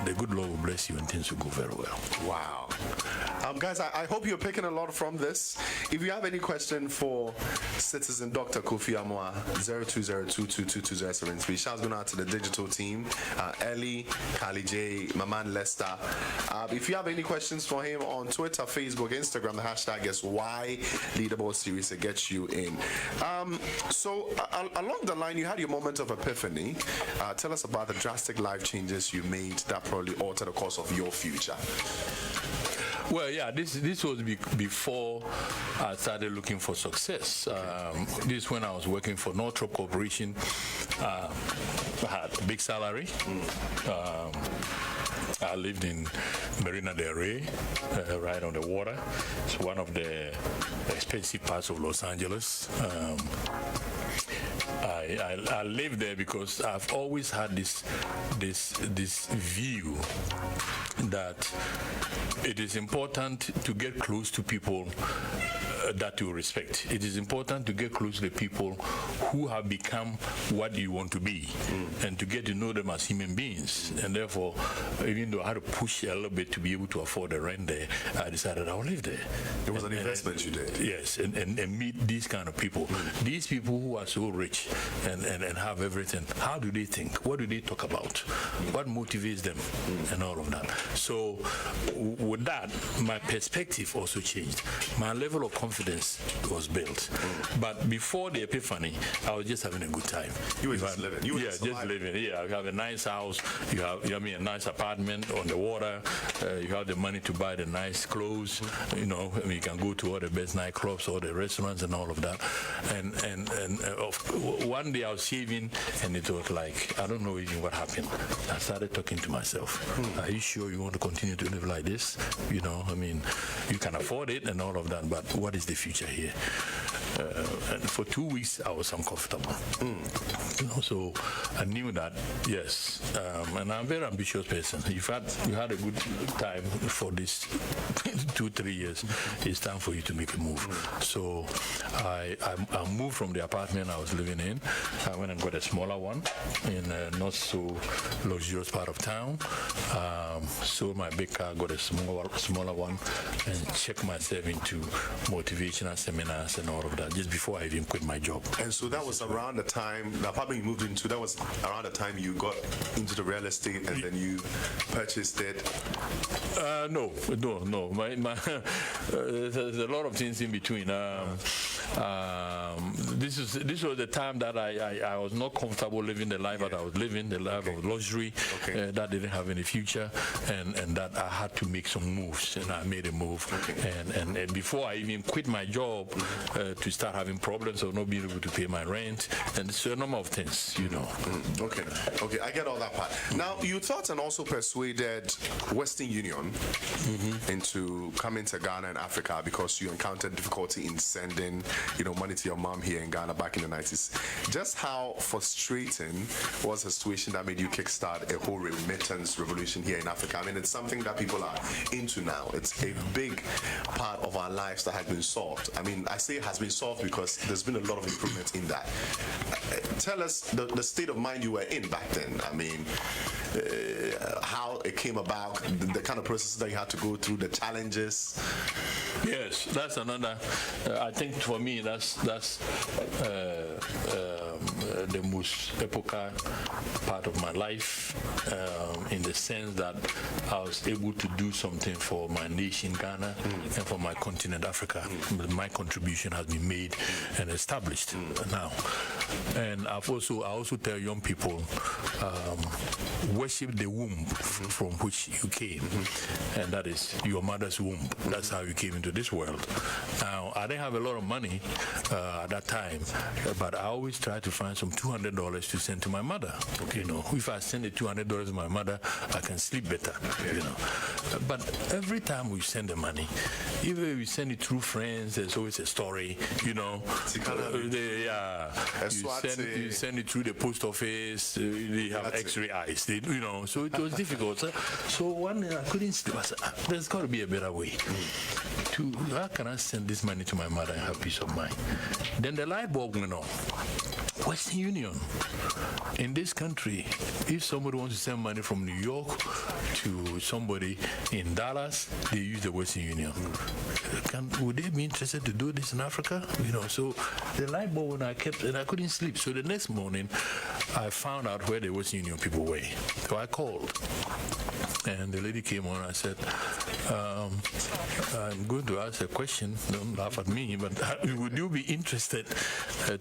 Speaker 2: the good Lord will bless you and things will go very well.
Speaker 1: Wow. Guys, I hope you're picking a lot from this. If you have any question for Citizen Dr. Kofi Amoah, 0202222073. Shouts going out to the digital team, Ellie, Kali J, Maman Lester. If you have any questions for him on Twitter, Facebook, Instagram, the hashtag is YLeaderboard Series to get you in. So along the line, you had your moment of epiphany. Tell us about the drastic life changes you made that probably altered the course of your future.
Speaker 2: Well, yeah, this was before I started looking for success. This is when I was working for Northrop Corporation. I had a big salary. I lived in Marina Del Rey, right on the water. It's one of the expensive parts of Los Angeles. I live there because I've always had this view that it is important to get close to people that you respect. It is important to get close to the people who have become what you want to be and to get to know them as human beings. And therefore, even though I had to push a little bit to be able to afford the rent there, I decided I'll live there.
Speaker 1: It was an investment you did.
Speaker 2: Yes, and meet these kind of people. These people who are so rich and have everything. How do they think? What do they talk about? What motivates them? And all of that. So with that, my perspective also changed. My level of confidence was built. But before the epiphany, I was just having a good time.
Speaker 1: You were just living. You were just
Speaker 2: living. Yeah, you have a nice house. You have a nice apartment on the water. You have the money to buy the nice clothes. You know, you can go to all the best nightclubs, all the restaurants, and all of that. And one day I was shaving, and it was like, I don't know even what happened. I started talking to myself. Are you sure you want to continue to live like this? You know, I mean, you can afford it and all of that, but what is the future here? And for 2 weeks, I was uncomfortable. You know, so I knew that, yes. And I'm a very ambitious person. If you had a good time for this 2-3 years, it's time for you to make a move. So I moved from the apartment I was living in. I went and got a smaller one in a not so luxurious part of town. Sold my big car, got a smaller one, and checked myself into motivational seminars and all of that just before I even quit my job.
Speaker 1: And so that was around the time, the apartment you moved into, that was around the time you got into the real estate and then you purchased it?
Speaker 2: No. There's a lot of things in between. This was the time that I was not comfortable living the life that I was living, the life of luxury, that didn't have any future, and that I had to make some moves, and I made a move. And before I even quit my job, to start having problems of not being able to pay my rent, and so a number of things, you know.
Speaker 1: Okay, I get all that part. Now, you thought and also persuaded Western Union into coming to Ghana and Africa because you encountered difficulty in sending, money to your mom here in Ghana back in the 90s. Just how frustrating was the situation that made you kickstart a whole remittance revolution here in Africa? I mean, it's something that people are into now. It's a big part of our lives that has been solved. I mean, I say it has been solved because there's been a lot of improvement in that. Tell us the state of mind you were in back then. I mean, how it came about, the kind of processes that you had to go through, the challenges.
Speaker 2: Yes, that's another. I think for me, that's the most epochal part of my life, in the sense that I was able to do something for my nation, Ghana, and for my continent, Africa. My contribution has been made and established now. And I also tell young people, worship the womb from which you came, and that is your mother's womb. That's how you came into this world. Now, I didn't have a lot of money at that time, but I always tried to find some $200 to send to my mother. If I send the $200 to my mother, I can sleep better. But every time we send the money, even if we send it through friends, there's always a story. You send it through the post office. They have X-ray eyes. So it was difficult. So one day I couldn't sleep. I said, there's got to be a better way. How can I send this money to my mother and have peace of mind? Then the light bulb went on. Western Union. In this country, if somebody wants to send money from New York to somebody in Dallas, they use the Western Union. Would they be interested to do this in Africa? So the light bulb, when I couldn't sleep. So the next morning, I found out where the Western Union people were. So I called. And the lady came on. I said, I'm going to ask a question. Don't laugh at me, but would you be interested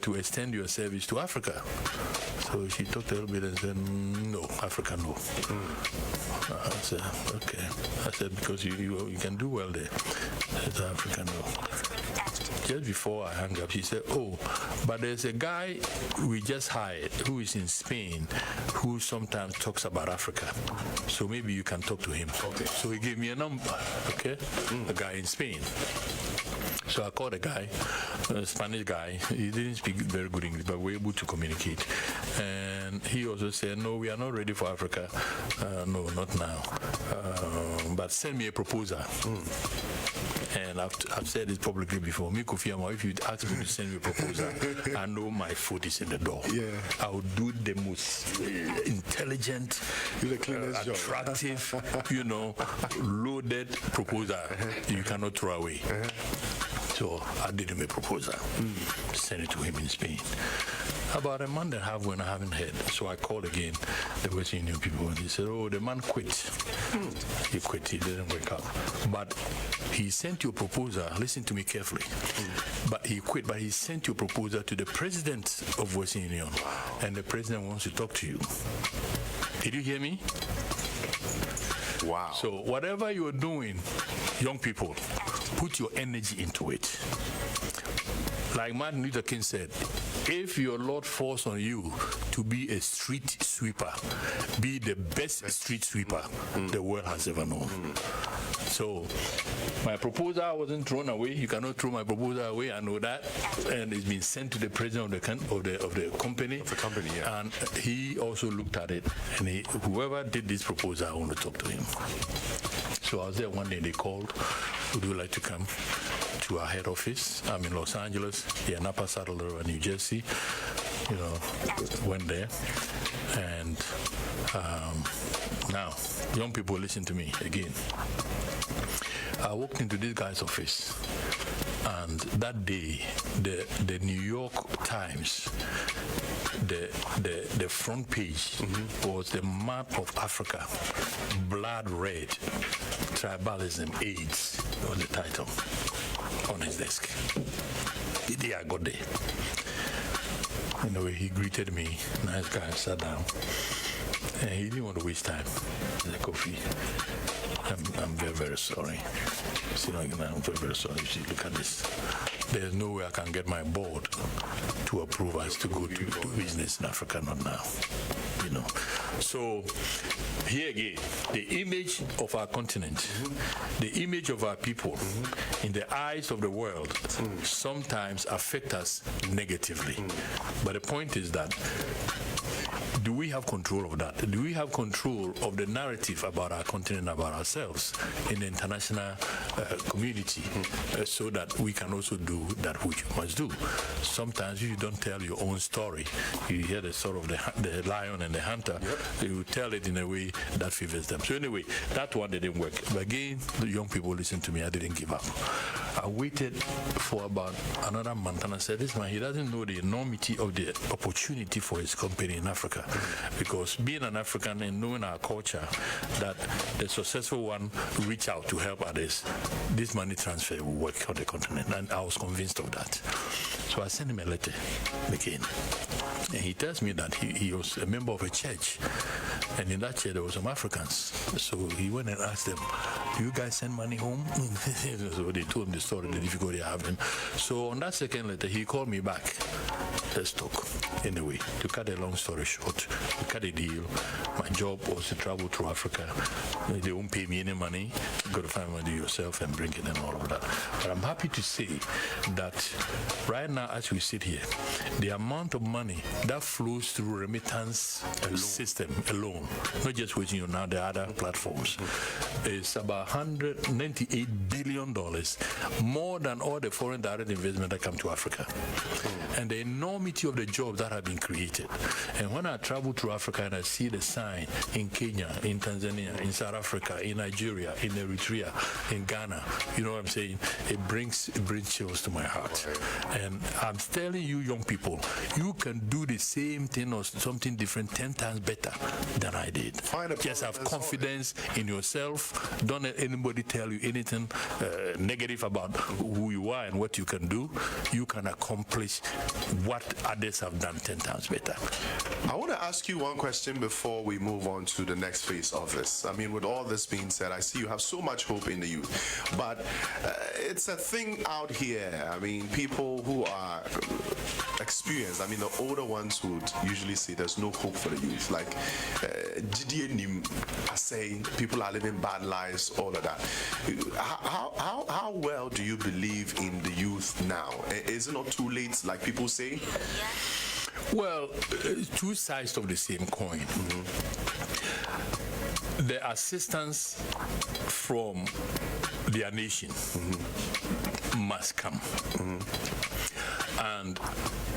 Speaker 2: to extend your service to Africa? So she talked a little bit and said, no, Africa, no. I said, okay. I said, because you can do well there. I said, Africa, no. Just before I hung up, she said, oh, but there's a guy we just hired who is in Spain who sometimes talks about Africa. So maybe you can talk to him. Okay. So he gave me a number, okay? A guy in Spain. So I called a guy, a Spanish guy. He didn't speak very good English, but we were able to communicate. And he also said, no, we are not ready for Africa. No, not now. But send me a proposal. And I've said it publicly before. Me, Kofi Amoah, if you ask me to send me a proposal, I know my foot is in the door. Yeah. I will do the most intelligent, attractive, loaded proposal you cannot throw away. So I did him a proposal, sent it to him in Spain. About a month and a half when I haven't heard. So I called again the Western Union people and they said, oh, the man quit. He quit, he didn't wake up. But he sent you a proposal, listen to me carefully. But he quit, but he sent you a proposal to the president of Western Union. And the president wants to talk to you. Did you hear me?
Speaker 1: Wow.
Speaker 2: So whatever you're doing, young people, put your energy into it. Like Martin Luther King said, if your Lord falls on you to be a street sweeper, be the best street sweeper the world has ever known. So my proposal wasn't thrown away. You cannot throw my proposal away. I know that, and it's been sent to the president of the company.
Speaker 1: Of the company, yeah.
Speaker 2: And he also looked at it, and whoever did this proposal, I want to talk to him. So I was there one day. They called. Would you like to come to our head office? I'm in Los Angeles, here in Upper Saddle River, New Jersey. You know, went there, and now young people listen to me again. I walked into this guy's office, and that day, the New York Times, the front page was the map of Africa, blood red, tribalism, AIDS, was the title on his desk. The day I got there, anyway, he greeted me. Nice guy, sat down, and he didn't want to waste time. He said, Kofi, I'm very, very sorry. I'm very, very sorry. You see, look at this. There's no way I can get my board to approve us to go to business in Africa, not now. You know. So here again, the image of our continent, the image of our people in the eyes of the world sometimes affect us negatively. But the point is that, do we have control of that? Do we have control of the narrative about our continent, about ourselves in the international community, so that we can also do that which we must do? Sometimes you don't tell your own story. You hear the story of the lion and the hunter. You tell it in a way that favors them. So anyway, that one didn't work. But again, the young people listen to me. I didn't give up. I waited for about another month, and I said, this man, he doesn't know the enormity of the opportunity for his company in Africa. Because being an African and knowing our culture, that the successful one reach out to help others, this money transfer will work on the continent. And I was convinced of that. So I sent him a letter again. And he tells me that he was a member of a church. And in that church, there were some Africans. So he went and asked them, do you guys send money home? So they told him the story, the difficulty they have. So on that second letter, he called me back. Let's talk. Anyway, to cut a long story short, we cut a deal. My job was to travel through Africa. They won't pay me any money. You got to find money yourself and bring it and all of that. But I'm happy to say that right now, as we sit here, the amount of money that flows through remittance system alone, not just waiting on now the other platforms, is about $198 billion, more than all the foreign direct investment that come to Africa. And the enormity of the jobs that have been created. And when I travel through Africa and I see the sign in Kenya, in Tanzania, in South Africa, in Nigeria, in Eritrea, in Ghana, you know what I'm saying? It brings chills to my heart. And I'm telling you, young people, you can do the same thing or something different 10 times better than I did. Just have confidence in yourself. Don't let anybody tell you anything negative about who you are and what you can do. You can accomplish what others have done 10 times better.
Speaker 1: I want to ask you one question before we move on to the next phase of this. I mean, with all this being said, I see you have so much hope in the youth, but it's a thing out here. I mean, people who are experienced, I mean, the older ones would usually say there's no hope for the youth. Like, I say people are living bad lives, all of that. How well do you believe in the youth now? Is it not too late, like people say?
Speaker 2: Well, two sides of the same coin. The assistance from their nation must come. And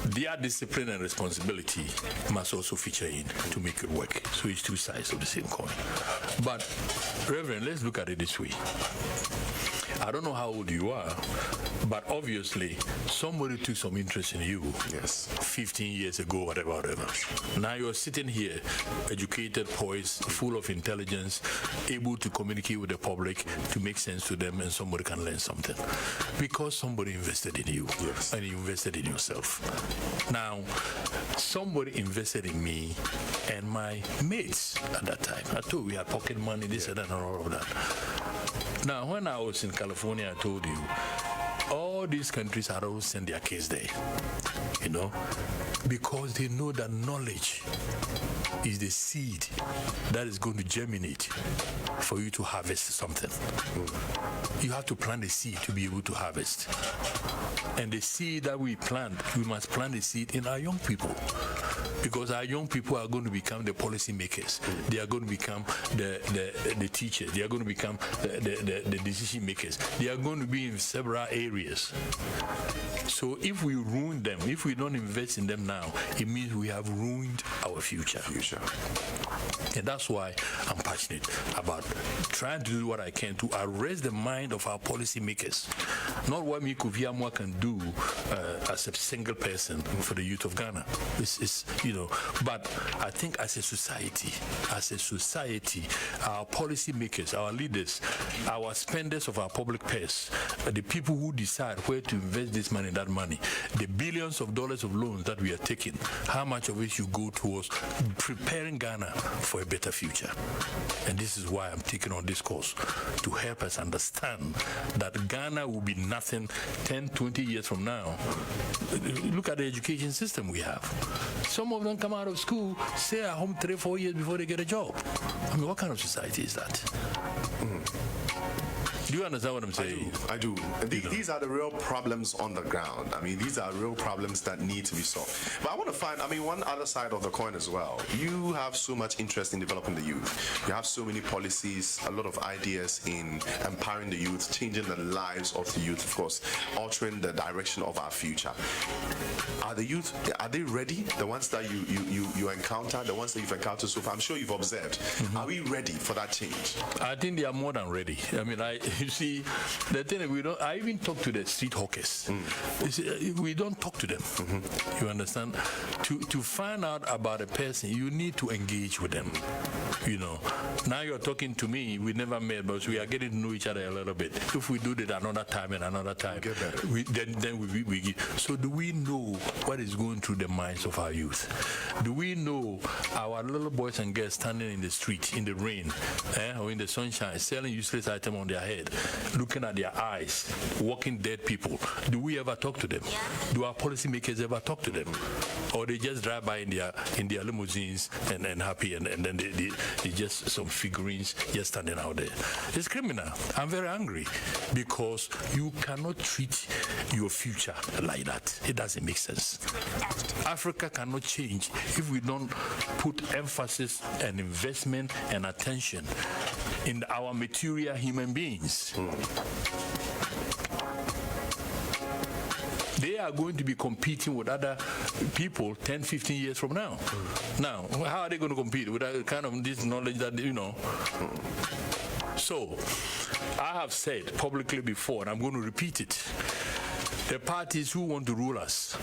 Speaker 2: their discipline and responsibility must also feature in to make it work. So it's two sides of the same coin. But, Reverend, let's look at it this way. I don't know how old you are, but obviously somebody took some interest in you.
Speaker 1: Yes.
Speaker 2: 15 years ago, whatever. Now you're sitting here, educated, poised, full of intelligence, able to communicate with the public, to make sense to them, and somebody can learn something. Because somebody invested in you,
Speaker 1: yes,
Speaker 2: and you invested in yourself. Now, somebody invested in me and my mates at that time. I told you we had pocket money, this and that, and all of that. Now, when I was in California, I told you, all these countries had always sent their kids there, you know, because they know that knowledge is the seed that is going to germinate for you to harvest something. You have to plant the seed to be able to harvest. And the seed that we plant, we must plant the seed in our young people. Because our young people are going to become the policy makers. They are going to become the teachers. They are going to become the decision makers. They are going to be in several areas. So if we ruin them, if we don't invest in them now, it means we have ruined our future. And that's why I'm passionate about trying to do what I can to arrest the mind of our policy makers. Not what me, Kofi Amoah, can do as a single person for the youth of Ghana. But I think as a society, our policy makers, our leaders, our spenders of our public purse, the people who decide where to invest this money, that money, the billions of dollars of loans that we are taking, how much of it should go towards preparing Ghana for a better future. And this is why I'm taking on this course, to help us understand that Ghana will be nothing 10, 20 years from now. Look at the education system we have. Some of them come out of school, stay at home 3-4 years before they get a job. I mean, what kind of society is that? Do you understand what I'm saying?
Speaker 1: I do. These are the real problems on the ground. I mean, these are real problems that need to be solved. But I want to find, one other side of the coin as well. You have so much interest in developing the youth. You have so many policies, a lot of ideas in empowering the youth, changing the lives of the youth, of course, altering the direction of our future. Are the youth, are they ready? The ones that you encounter, the ones that you've encountered so far, I'm sure you've observed. Are we ready for that change?
Speaker 2: I think they are more than ready. I mean, you see, the thing is, I even talk to the street hawkers. We don't talk to them. You understand? To find out about a person, you need to engage with them. Now you're talking to me, we never met, but we are getting to know each other a little bit. If we do that another time, then we so do we know what is going through the minds of our youth? Do we know our little boys and girls standing in the street, in the rain, or in the sunshine, selling useless items on their head, looking at their eyes, walking dead people? Do we ever talk to them? Do our policymakers ever talk to them? Or they just drive by in their limousines and happy, and then they just some figurines just standing out there? It's criminal. I'm very angry because you cannot treat your future like that. It doesn't make sense. Africa cannot change if we don't put emphasis and investment and attention in our material human beings. They are going to be competing with other people 10, 15 years from now. Now, how are they going to compete with that kind of this knowledge that, So, I have said publicly before, and I'm going to repeat it. The parties who want to rule us,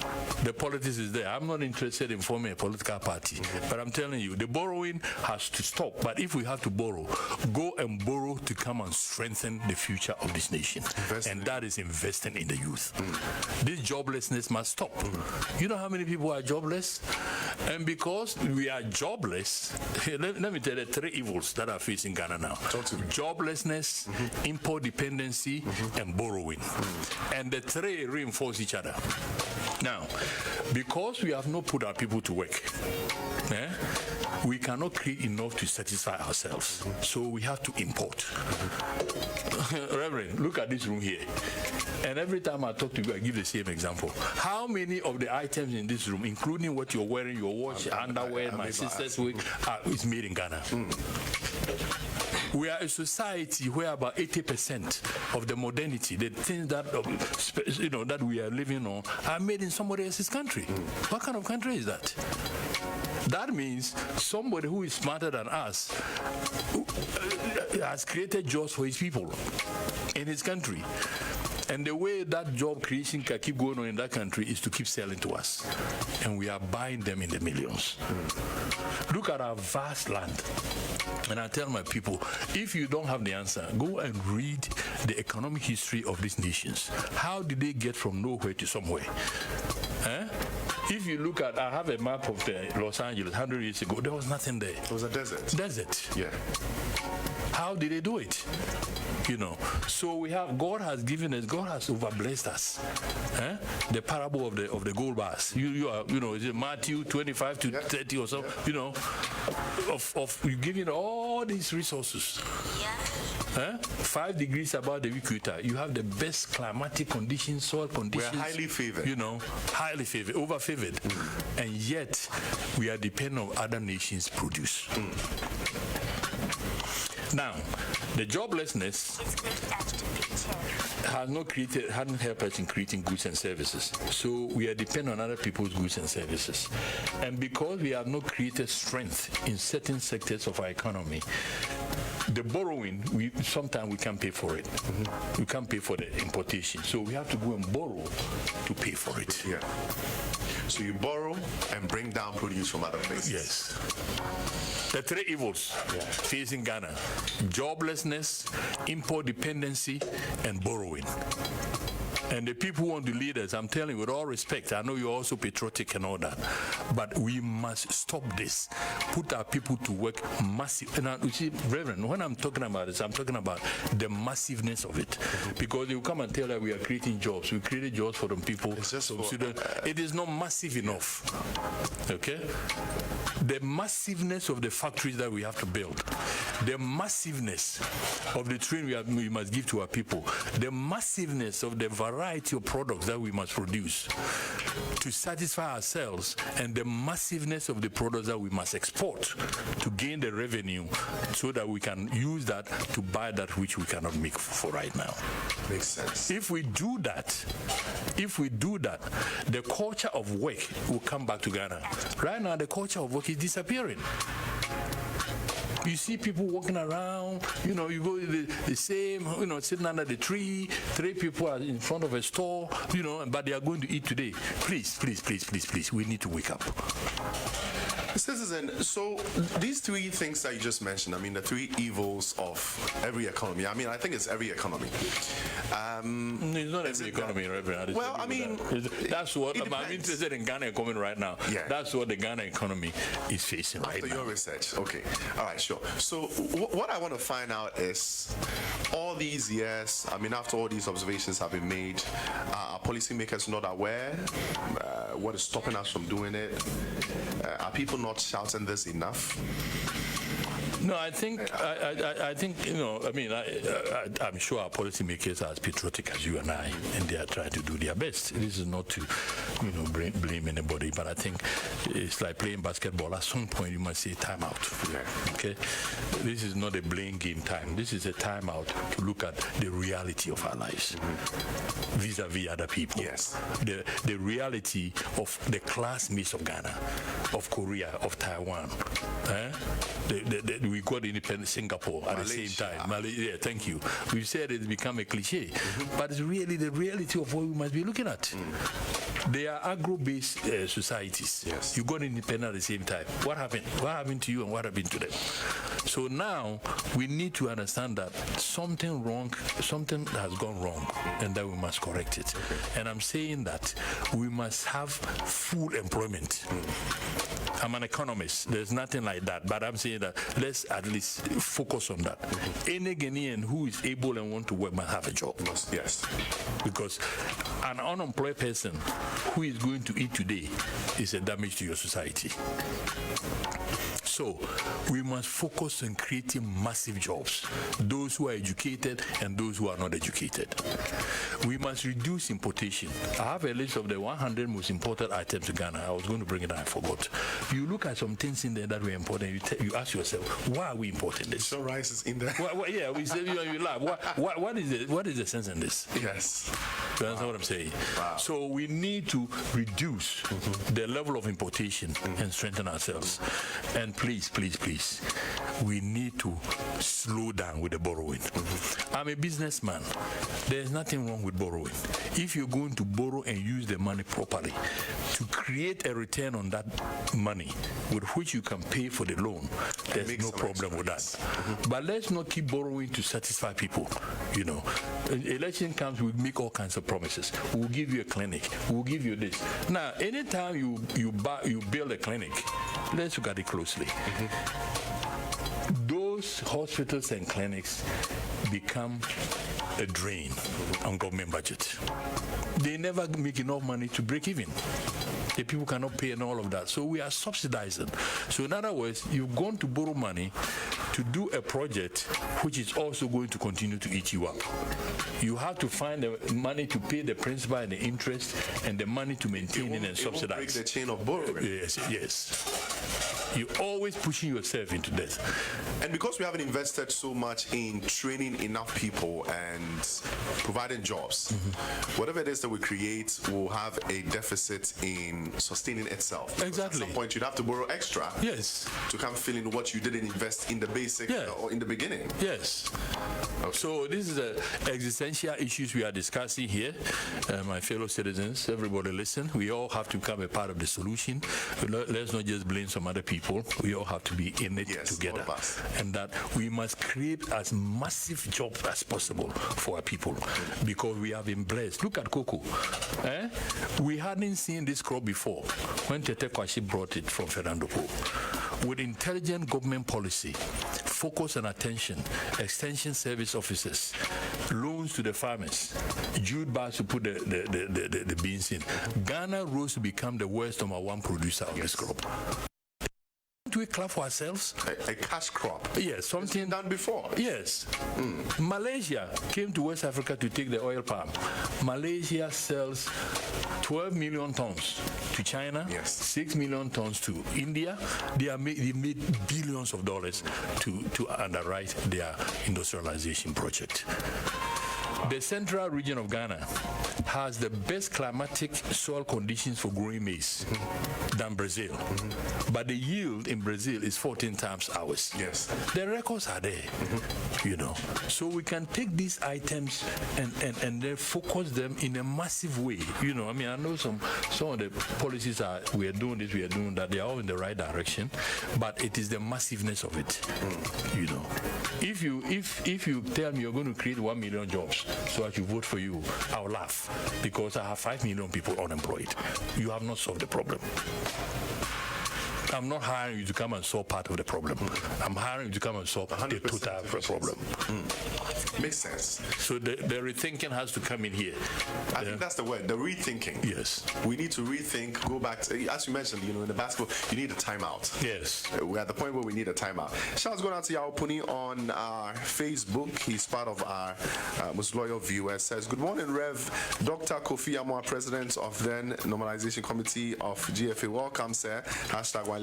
Speaker 2: the politics is there. I'm not interested in forming a political party, but I'm telling you, the borrowing has to stop. But if we have to borrow, go and borrow to come and strengthen the future of this nation. And that is investing in the youth. This joblessness must stop. You know how many people are jobless? And because we are jobless, let me tell you the three evils that are facing Ghana now. Joblessness, import dependency, and borrowing. And the three reinforce each other. Now, because we have not put our people to work, we cannot create enough to satisfy ourselves. So we have to import. Reverend, look at this room here. And every time I talk to you, I give the same example. How many of the items in this room, including what you're wearing, your watch, underwear, my sister's wig, is made in Ghana? We are a society where about 80% of the modernity, the things that that we are living on, are made in somebody else's country. What kind of country is that? That means somebody who is smarter than us has created jobs for his people in his country. And the way that job creation can keep going on in that country is to keep selling to us. And we are buying them in the millions. Look at our vast land. And I tell my people, if you don't have the answer, go and read the economic history of these nations. How did they get from nowhere to somewhere? If you look at, I have a map of Los Angeles 100 years ago, there was nothing there.
Speaker 1: It was a desert.
Speaker 2: Desert.
Speaker 1: Yeah.
Speaker 2: How did they do it? You know, so we have, God has given us, God has overblessed us. The parable of the gold bars. You are, you know, is it Matthew 25 to 30 or so? You know, of you giving all these resources. 5 degrees above the equator, you have the best climatic conditions, soil conditions.
Speaker 1: We are highly favored.
Speaker 2: You know, highly favored, over favored, and yet we are dependent on other nations' produce. Now, the joblessness hadn't helped us in creating goods and services. So we are dependent on other people's goods and services. And because we have not created strength in certain sectors of our economy, the borrowing, sometimes we can't pay for it. We can't pay for the importation. So we have to go and borrow to pay for it.
Speaker 1: Yeah. So you borrow and bring down produce from other places.
Speaker 2: Yes. The 3 evils facing Ghana: joblessness, import dependency, and borrowing. And the people who want to lead us, I'm telling you, with all respect, I know you're also patriotic and all that, but we must stop this. Put our people to work massive. And you see, Reverend, when I'm talking about this, I'm talking about the massiveness of it. Because you come and tell that we are creating jobs. We created jobs for the people.
Speaker 1: It's just for,
Speaker 2: it is not massive enough. Okay? The massiveness of the factories that we have to build, the massiveness of the training we must give to our people, the massiveness of the variety of products that we must produce to satisfy ourselves, and the massiveness of the products that we must export to gain the revenue so that we can use that to buy that which we cannot make for right now.
Speaker 1: Makes sense.
Speaker 2: If we do that, the culture of work will come back to Ghana. Right now, the culture of work is disappearing. You see people walking around, you know, you go the same, you know, sitting under the tree, 3 people are in front of a store, you know, but they are going to eat today. Please, we need to wake up.
Speaker 1: Citizen, so these 3 things that you just mentioned, I mean, the 3 evils of every economy. I mean, I think it's every economy.
Speaker 2: It's not every economy, Reverend.
Speaker 1: Well, I mean,
Speaker 2: that's what I'm interested in Ghana economy right now.
Speaker 1: Yeah.
Speaker 2: That's what the Ghana economy is facing right now.
Speaker 1: After your research, okay. All right, sure. So what I want to find out is, all these years, I mean, after all these observations have been made, are policymakers not aware? What is stopping us from doing it? Are people not shouting this enough?
Speaker 2: No, I think you know. I mean, I'm sure our policymakers are as patriotic as you and I, and they are trying to do their best. This is not to, you know, blame anybody, but I think it's like playing basketball. At some point, you must say time out. Yeah. Okay, this is not a blame game time. This is a time out to look at the reality of our lives vis-a-vis other people.
Speaker 1: Yes.
Speaker 2: The reality of the classmates of Ghana, of Korea, of Taiwan. We got independent Singapore at Malaysia. The same time. Yeah, thank you. We said it's become a cliche, but it's really the reality of what we must be looking at. They are agro-based societies. Yes. You got independent at the same time. What happened? What happened to you and what happened to them? So now we need to understand that something has gone wrong, and that we must correct it. Okay. And I'm saying that we must have full employment. I'm an economist. There's nothing like that. But I'm saying that let's at least focus on that. Any Ghanaian who is able and want to work must have a job.
Speaker 1: Yes.
Speaker 2: Because an unemployed person who is going to eat today is a damage to your society. So we must focus on creating massive jobs, those who are educated and those who are not educated. We must reduce importation. I have a list of the 100 most imported items to Ghana. I was going to bring it and I forgot. You look at some things in there that we imported, you ask yourself, why are we importing this?
Speaker 1: So rice is in there.
Speaker 2: Yeah, we say, you laugh. What is the sense in this?
Speaker 1: Yes.
Speaker 2: You understand what I'm saying? Wow. So we need to reduce the level of importation and strengthen ourselves. And please, we need to slow down with the borrowing. I'm a businessman. There's nothing wrong with borrowing. If you're going to borrow and use the money properly to create a return on that money with which you can pay for the loan, there's no problem with that. But let's not keep borrowing to satisfy people. You know, election comes, we make all kinds of promises. We'll give you a clinic. We'll give you this. Now, anytime you build a clinic, let's look at it closely. Those most hospitals and clinics become a drain on government budget. They never make enough money to break even. The people cannot pay and all of that. So we are subsidizing. So in other words, you're going to borrow money to do a project which is also going to continue to eat you up. You have to find the money to pay the principal and the interest and the money to maintain it and subsidize.
Speaker 1: Break the chain of borrowing.
Speaker 2: Yes. You're always pushing yourself into debt.
Speaker 1: And because we haven't invested so much in training enough people and providing jobs, whatever it is that we create will have a deficit in sustaining itself. Because
Speaker 2: exactly.
Speaker 1: At some point, you'd have to borrow extra.
Speaker 2: Yes.
Speaker 1: To come fill in what you didn't invest in the basic or in the beginning.
Speaker 2: Yes. Okay. So this is the existential issues we are discussing here. My fellow citizens, everybody listen. We all have to become a part of the solution. Let's not just blame some other people. We all have to be in it together. And that we must create as massive job as possible for our people because we have been blessed. Look at cocoa. We hadn't seen this crop before when Tete Kwashi brought it from Fernando Po. With intelligent government policy, focus and attention, extension service officers, loans to the farmers, jute bags to put the beans in, Ghana rose to become the worst number one producer of this crop. Do we clap for ourselves?
Speaker 1: A cash crop.
Speaker 2: Yes, something
Speaker 1: done before.
Speaker 2: Yes. Malaysia came to West Africa to take the oil palm. Malaysia sells 12 million tons to China, 6 million tons to India. They made billions of dollars to underwrite their industrialization project. The central region of Ghana has the best climatic soil conditions for growing maize than Brazil. But the yield in Brazil is 14 times ours.
Speaker 1: Yes.
Speaker 2: The records are there, you know. So we can take these items and then focus them in a massive way. You know, I mean, I know some of the policies are, we are doing this, we are doing that, they are all in the right direction, but it is the massiveness of it, you know. If you tell me you're going to create 1 million jobs, so I should vote for you, I'll laugh because I have 5 million people unemployed. You have not solved the problem. I'm not hiring you to come and solve part of the problem. I'm hiring you to come and solve the total problem.
Speaker 1: Makes sense.
Speaker 2: So the rethinking has to come in here.
Speaker 1: I think that's the word, the rethinking.
Speaker 2: Yes.
Speaker 1: We need to rethink, go back to, as you mentioned, you know, in the basketball, you need a timeout.
Speaker 2: Yes.
Speaker 1: We're at the point where we need a timeout. Shouts going out to Yaopuni on our Facebook. He's part of our most loyal viewers. Says, good morning, Rev. Dr. Kofi Amoah, President of then Normalization Committee of GFA. Welcome, sir.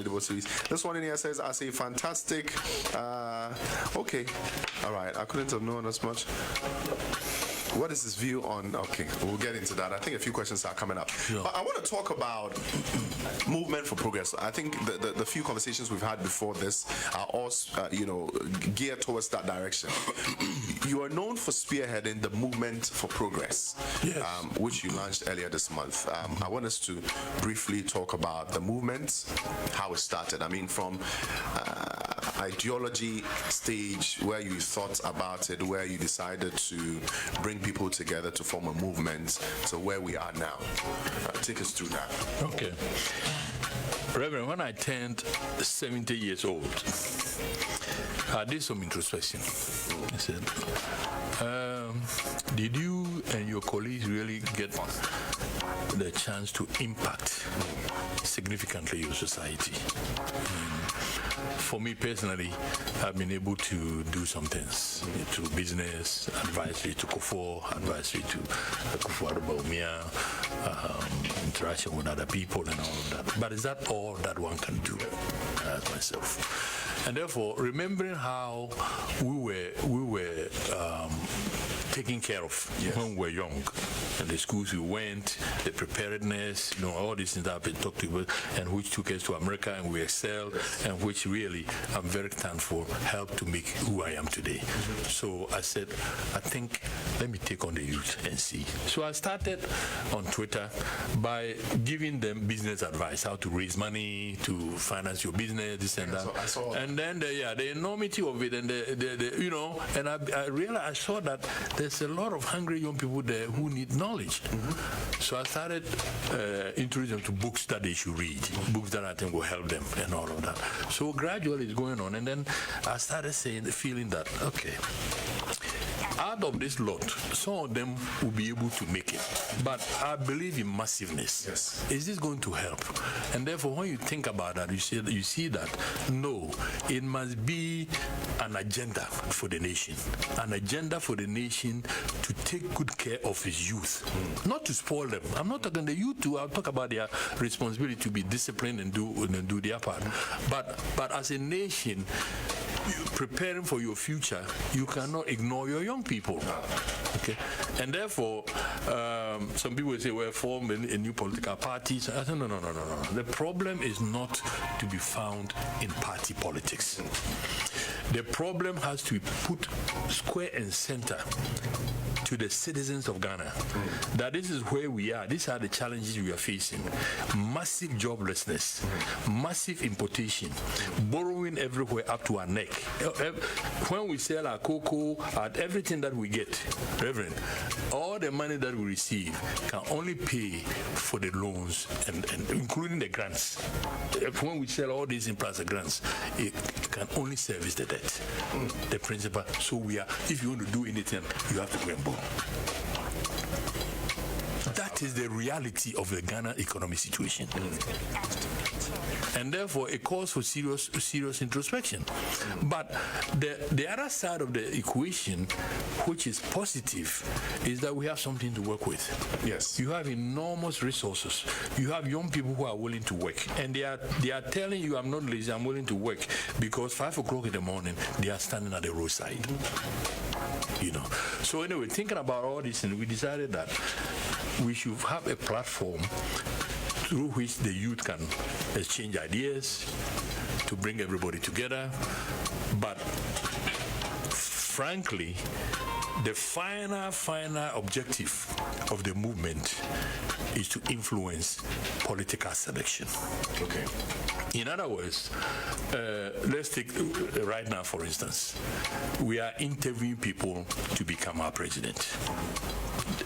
Speaker 1: # This one in here says, I say fantastic. Okay. All right. I couldn't have known as much. What is his view on, okay, we'll get into that. I think a few questions are coming up. Sure. I want to talk about movement for progress. I think the few conversations we've had before this are all, geared towards that direction. You are known for spearheading the movement for progress, yes. Which you launched earlier this month. I want us to briefly talk about the movement, how it started. I mean, from ideology stage where you thought about it, where you decided to bring people together to form a movement, to where we are now. Take us through that.
Speaker 2: Okay. Reverend, when I turned 70 years old, I did some introspection. I said, did you and your colleagues really get the chance to impact significantly your society? For me personally, I've been able to do some things through business, advisory to Kofi, advisory to Kofi Amoah, interaction with other people and all of that. But is that all that one can do? I ask myself. And therefore, remembering how we were taken care of when we were young, and the schools we went, the preparedness, all these things that I've been talking about, and which took us to America and we excelled, and which really I'm very thankful helped to make who I am today. So I said, I think let me take on the youth and see. So I started on Twitter by giving them business advice, how to raise money, to finance your business, this and that. And then the enormity of it, and and I realized, I saw that there's a lot of hungry young people there who need knowledge. So I started introducing them to books that they should read, books that I think will help them and all of that. So gradually it's going on, and then I started feeling that, okay, out of this lot, some of them will be able to make it. But I believe in massiveness.
Speaker 1: Yes.
Speaker 2: Is this going to help? And therefore, when you think about that, you see that, no, it must be an agenda for the nation. An agenda for the nation to take good care of its youth. Not to spoil them. I'm not talking the youth too. I'll talk about their responsibility to be disciplined and do their part. But as a nation, preparing for your future, you cannot ignore your young people. Okay, and therefore, some people say, well, form a new political parties. I said, no. The problem is not to be found in party politics. The problem has to be put square and center to the citizens of Ghana, that this is where we are. These are the challenges we are facing. Massive joblessness, massive importation, borrowing everywhere up to our neck. When we sell our cocoa, at everything that we get, Reverend, all the money that we receive can only pay for the loans and including the grants. When we sell all these in plus the grants, it can only service the debt, the principal. So we are, if you want to do anything, you have to go and borrow. That is the reality of the Ghana economic situation. And therefore, it calls for serious introspection. But the other side of the equation, which is positive, is that we have something to work with.
Speaker 1: Yes.
Speaker 2: You have enormous resources. You have young people who are willing to work. And they are telling you, I'm not lazy, I'm willing to work. Because 5 o'clock in the morning, they are standing at the roadside. You know. So anyway, thinking about all this, and we decided that we should have a platform through which the youth can exchange ideas, to bring everybody together. But frankly, the final objective of the movement is to influence political selection.
Speaker 1: Okay.
Speaker 2: In other words, let's take right now, for instance, we are interviewing people to become our president.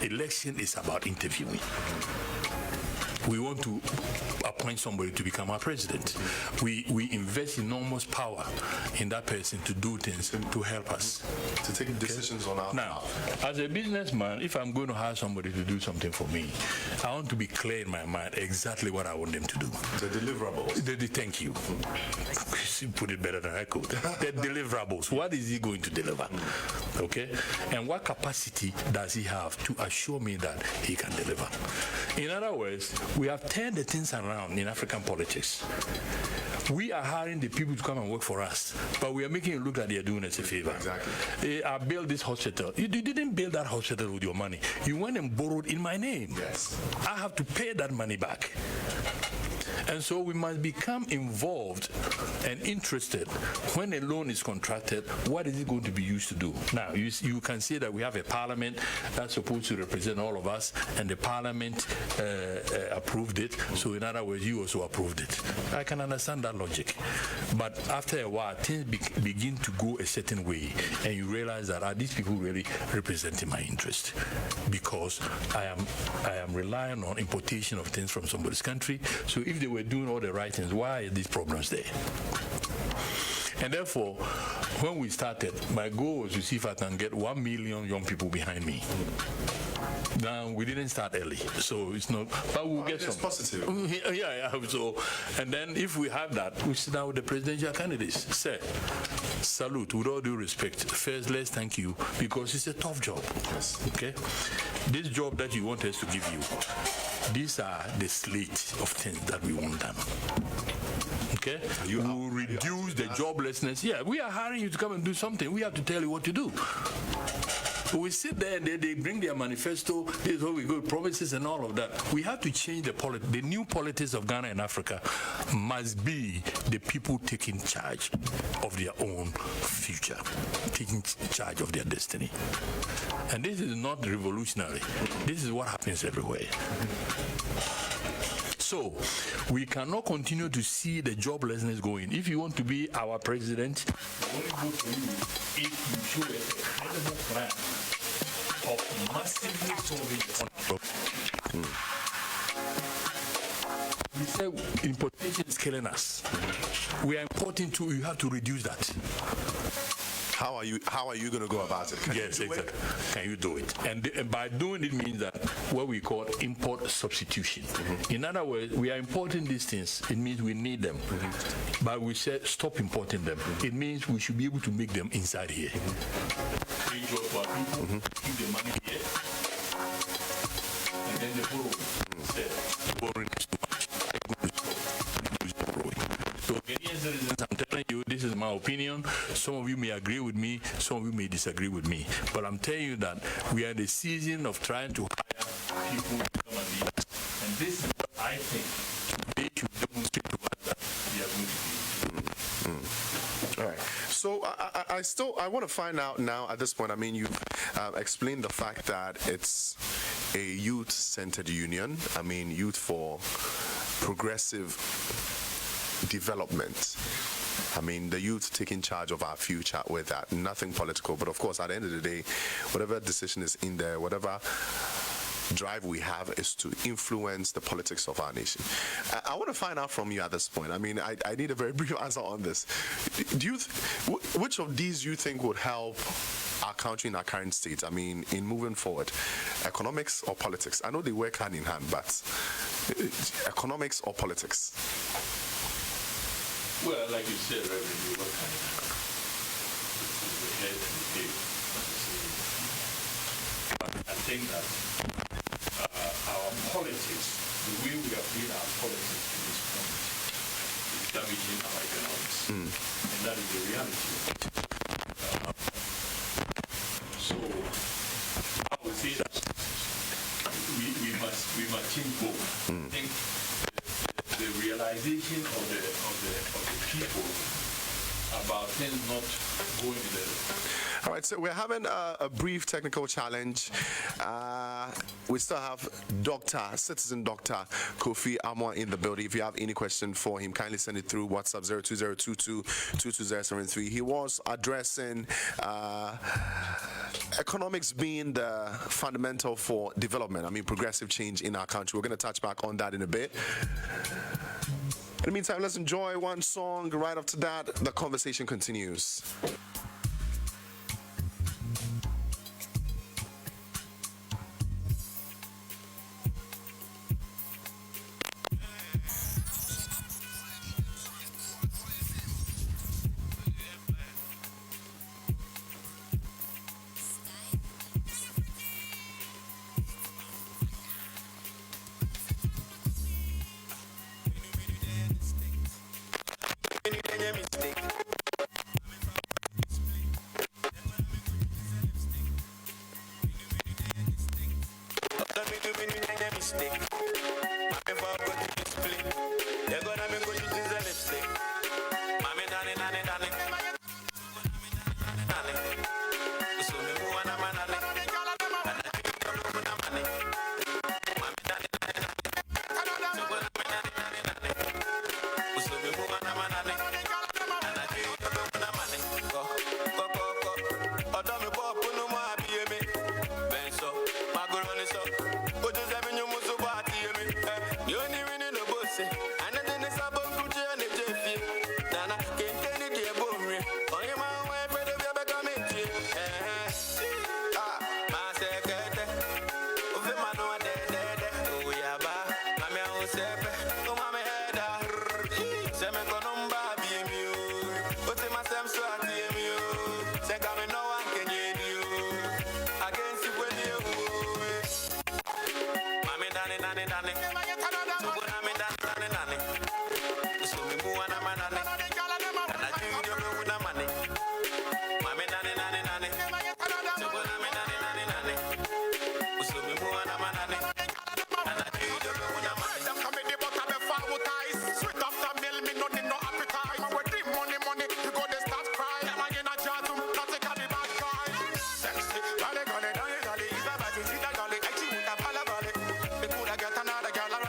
Speaker 2: Election is about interviewing. We want to appoint somebody to become our president. We invest enormous power in that person to do things to help us.
Speaker 1: To take decisions on our
Speaker 2: Now, as a businessman, if I'm going to hire somebody to do something for me, I want to be clear in my mind exactly what I want them to do.
Speaker 1: The deliverables.
Speaker 2: Thank you. You put it better than I could. The deliverables. What is he going to deliver? Okay? And what capacity does he have to assure me that he can deliver? In other words, we have turned the things around in African politics. We are hiring the people to come and work for us, but we are making it look like they are doing us a favor.
Speaker 1: Exactly.
Speaker 2: I built this hospital. You didn't build that hospital with your money. You went and borrowed in my name.
Speaker 1: Yes.
Speaker 2: I have to pay that money back. And so we must become involved and interested when a loan is contracted. What is it going to be used to do? Now, you can see that we have a parliament that's supposed to represent all of us, and the parliament approved it. So in other words, you also approved it. I can understand that logic. But after a while, things begin to go a certain way, and you realize that are these people really representing my interest? Because I am relying on importation of things from somebody's country. So if they were doing all the right things, why are these problems there? And therefore, when we started, my goal was to see if I can get 1 million young people behind me. Now, we didn't start early, so it's not, but we'll get some.
Speaker 1: It's positive.
Speaker 2: Yeah, so, and then if we have that, we sit down with the presidential candidates. Sir, salute, with all due respect. First, let's thank you, because it's a tough job.
Speaker 1: Yes.
Speaker 2: Okay? This job that you want us to give you, these are the slate of things that we want done. Okay? We will reduce the joblessness. Yeah, we are hiring you to come and do something. We have to tell you what to do. We sit there and they bring their manifesto, this is where we go, promises and all of that. We have to change the new politics of Ghana and Africa must be the people taking charge of their own future, taking charge of their destiny. And this is not revolutionary. This is what happens everywhere. So, we cannot continue to see the joblessness going. If you want to be our president, only good for you if you show a credible plan of massively solving the problem. We say importation is killing us. We are importing too. You have to reduce that.
Speaker 1: How are you going to go about it?
Speaker 2: Yes, exactly. Can you do it? And by doing it means that what we call import substitution. In other words, we are importing these things. It means we need them. But we said stop importing them. It means we should be able to make them inside here. Bring job for our people, keep the money here, and then the borrow. Borrowing is too much. So many citizens, I'm telling you, this is my opinion. Some of you may agree with me, some of you may disagree with me. But I'm telling you that we are in the season of trying to hire people to come and lead us. And this is what I think they should demonstrate to us that we are going to do.
Speaker 1: All right. So I want to find out now at this point. I mean, you've explained the fact that it's a youth-centered union. I mean, youth for progressive development. I mean, the youth taking charge of our future with that. Nothing political, but of course, at the end of the day, whatever decision is in there, whatever drive we have is to influence the politics of our nation. I want to find out from you at this point. I mean, I need a very brief answer on this. Do you which of these you think would help our country in our current state? I mean, in moving forward, economics or politics? I know they work hand in hand, but economics or politics?
Speaker 2: Well, like you said, Reverend, what kind of the head and the tail. But I think that our politics, the way we have played our politics to this point, is damaging our economics. And that is the reality. So I would say that we must change both. I think the realization of the people about things not going in the...
Speaker 1: All right, so we're having a brief technical challenge. We still have Citizen Doctor Kofi Amoah in the building. If you have any question for him, kindly send it through WhatsApp 02022220073. He was addressing economics being the fundamental for development. I mean, progressive change in our country. We're going to touch back on that in a bit. In the meantime, let's enjoy one song. Right after that, the conversation continues.
Speaker 5: Girl,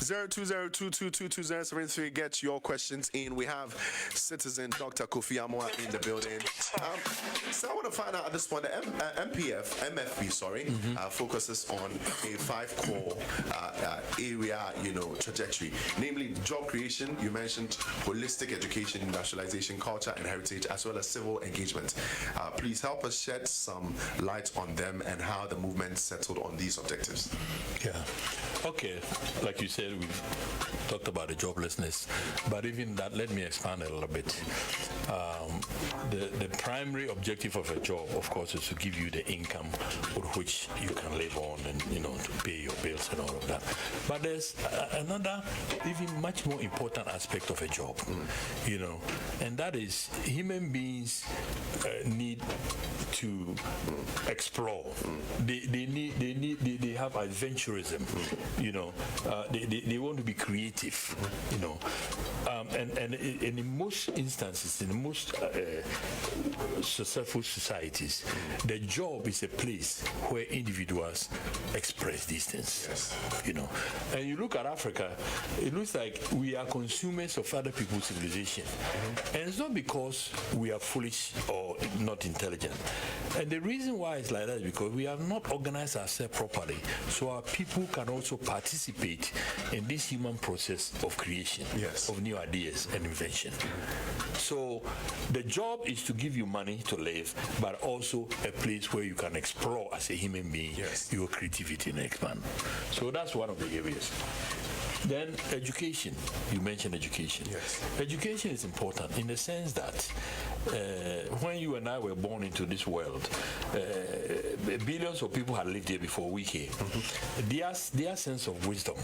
Speaker 1: 0202222073. Get your questions in. We have citizen Dr. Kofi Amoah in the building. So I want to find out at this point, the MFB, focuses on a 5 core area, trajectory, namely job creation. You mentioned holistic education, industrialization, culture and heritage, as well as civil engagement. Please help us shed some light on them and how the movement settled on these objectives.
Speaker 2: Yeah. Okay. Like you said, we've talked about the joblessness, but even that, let me expand a little bit. The primary objective of a job, of course, is to give you the income with which you can live on and, to pay your bills and all of that. But there's another, even much more important aspect of a job, and that is human beings need to explore. They have adventurism, they want to be creative, and in most instances, in most successful societies, the job is a place where individuals express these things.
Speaker 1: Yes.
Speaker 2: And you look at Africa, it looks like we are consumers of other people's civilization. And it's not because we are foolish or not intelligent. And the reason why it's like that is because we have not organized ourselves properly, so our people can also participate in this human process of creation, of new ideas and invention. So the job is to give you money to live, but also a place where you can explore as a human being your creativity and expand. So that's one of the areas. Then education. You mentioned education.
Speaker 1: Yes.
Speaker 2: Education is important in the sense that when you and I were born into this world, billions of people had lived here before we came. Their sense of wisdom,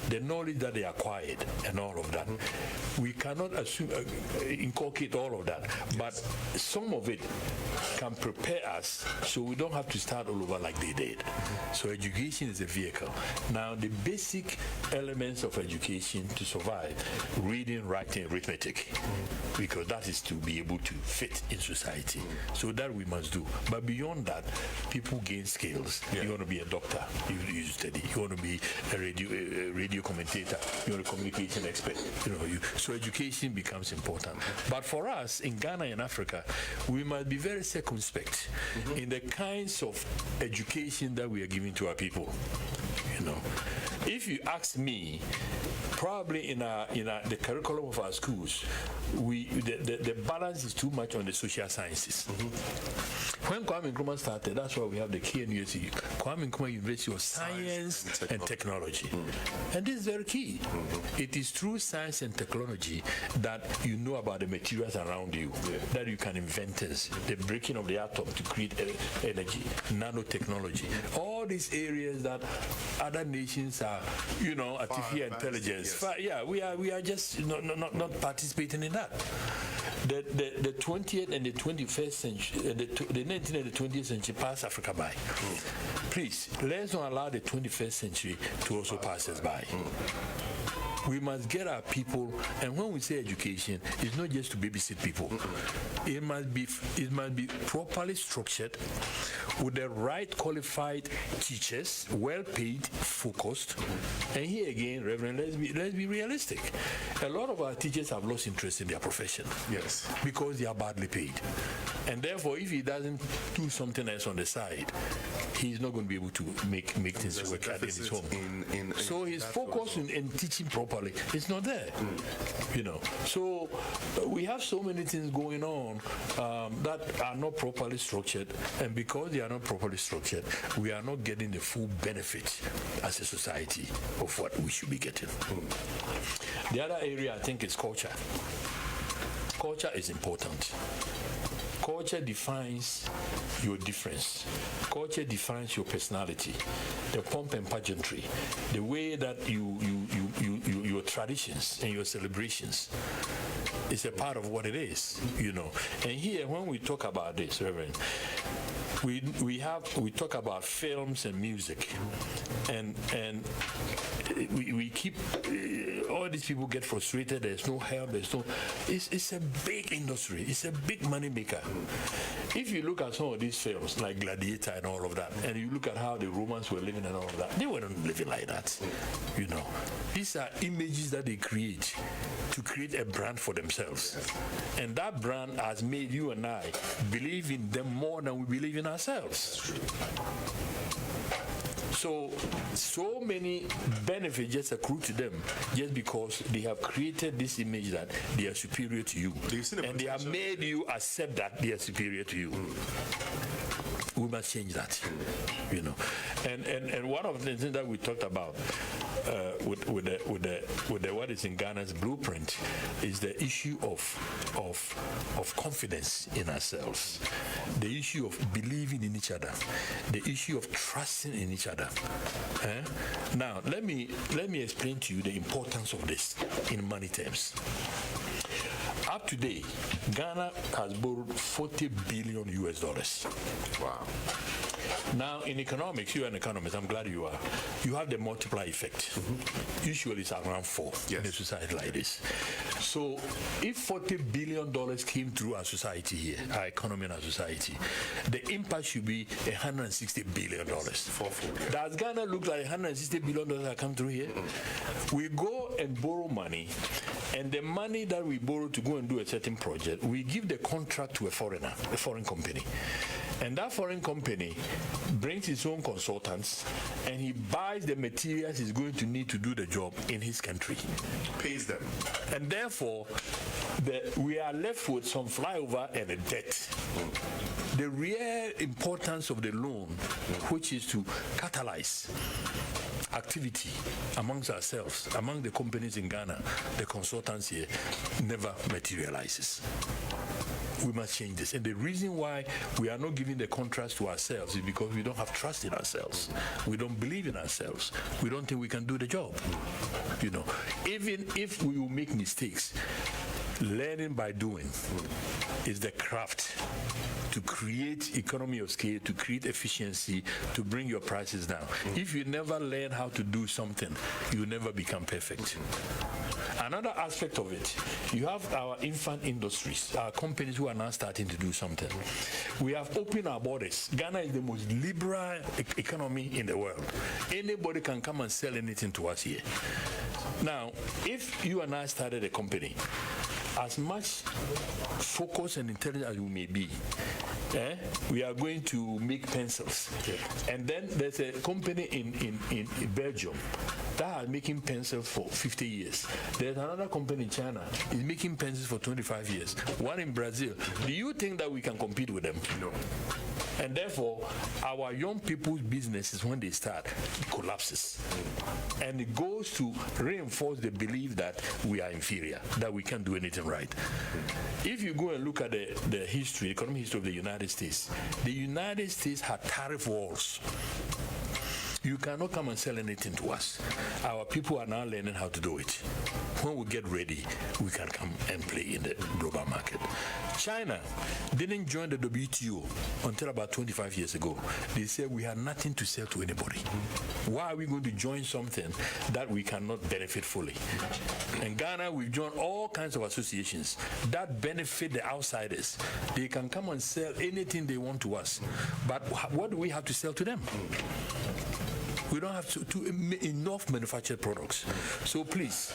Speaker 2: the knowledge that they acquired and all of that, we cannot assume, inculcate all of that, but some of it can prepare us so we don't have to start all over like they did. So education is a vehicle. Now the basic elements of education to survive: reading, writing, arithmetic, because that is to be able to fit in society. So that we must do. But beyond that, people gain skills. You want to be a doctor, you study. You want to be a radio commentator, you want a communication expert. So education becomes important. But for us in Ghana and Africa, we must be very circumspect in the kinds of education that we are giving to our people. If you ask me, probably in the curriculum of our schools, the balance is too much on the social sciences. When Kwame Nkrumah started, that's why we have the KNUST, Kwame Nkrumah University of Science and Technology. And this is very key. It is through science and technology that you know about the materials around you, that you can invent things, the breaking of the atom to create energy, nanotechnology, all these areas that other nations are, artificial intelligence. We are just not participating in that. The 20th and the 21st century, the 19th and the 20th century pass Africa by. Please, let's not allow the 21st century to also pass us by. We must get our people, and when we say education, it's not just to babysit people. It must be properly structured with the right qualified teachers, well paid, focused. And here again, Reverend, let's be realistic. A lot of our teachers have lost interest in their profession.
Speaker 1: Yes.
Speaker 2: Because they are badly paid. And therefore, if he doesn't do something else on the side, he's not going to be able to make things work in his home. So his focus in teaching properly is not there. So we have so many things going on that are not properly structured, and because they are not properly structured, we are not getting the full benefit as a society of what we should be getting. The other area I think is culture. Culture is important. Culture defines your difference. Culture defines your personality, the pomp and pageantry, the way that your traditions and your celebrations is a part of what it is, And here, when we talk about this, Reverend, we talk about films and music, and we keep all these people get frustrated. There's no help. It's a big industry. It's a big money maker. If you look at some of these films like Gladiator and all of that, and you look at how the Romans were living and all of that, they weren't living like that. You know, these are images that they create to create a brand for themselves, and that brand has made you and I believe in them more than we believe in ourselves. So many benefits just accrue to them just because they have created this image that they are superior to you, and they have made you accept that they are superior to you. We must change that, you know. And one of the things that we talked about with the what is in Ghana's blueprint is the issue of confidence in ourselves, the issue of believing in each other, the issue of trusting in each other. Now, let me explain to you the importance of this in money terms. Up to date, Ghana has borrowed $40 billion US.
Speaker 1: Wow.
Speaker 2: Now, in economics, you're an economist, I'm glad you are. You have the multiplier effect. Usually it's around 4 in a society like this. So if $40 billion came through our society here, our economy and our society, the impact should be $160 billion. Does Ghana look like $160 billion that come through here? We go and borrow money, and the money that we borrow to go and do a certain project, we give the contract to a foreigner, a foreign company. And that foreign company brings his own consultants, and he buys the materials he's going to need to do the job in his country.
Speaker 1: Pays them.
Speaker 2: And therefore, we are left with some flyover and a debt. The real importance of the loan, which is to catalyze activity amongst ourselves, among the companies in Ghana, the consultants here, never materializes. We must change this. And the reason why we are not giving the contrast to ourselves is because we don't have trust in ourselves. We don't believe in ourselves. We don't think we can do the job. You know, even if we will make mistakes, learning by doing is the craft to create economy of scale, to create efficiency, to bring your prices down. If you never learn how to do something, you never become perfect. Another aspect of it, you have our infant industries, our companies who are now starting to do something. We have opened our borders. Ghana is the most liberal economy in the world. Anybody can come and sell anything to us here. Now, if you and I started a company, as much focus and intelligence as we may be, we are going to make pencils. And then there's a company in Belgium that is making pencils for 50 years. There's another company in China is making pencils for 25 years. One in Brazil. Do you think that we can compete with them? No. And therefore, our young people's businesses, when they start, collapses. And it goes to reinforce the belief that we are inferior, that we can't do anything right. If you go and look at the history, economic history of the United States had tariff walls. You cannot come and sell anything to us. Our people are now learning how to do it. When we get ready, we can come and play in the global market. China didn't join the WTO until about 25 years ago. They said we have nothing to sell to anybody. Why are we going to join something that we cannot benefit fully? In Ghana, we've joined all kinds of associations that benefit the outsiders. They can come and sell anything they want to us. But what do we have to sell to them? We don't have enough manufactured products. So please,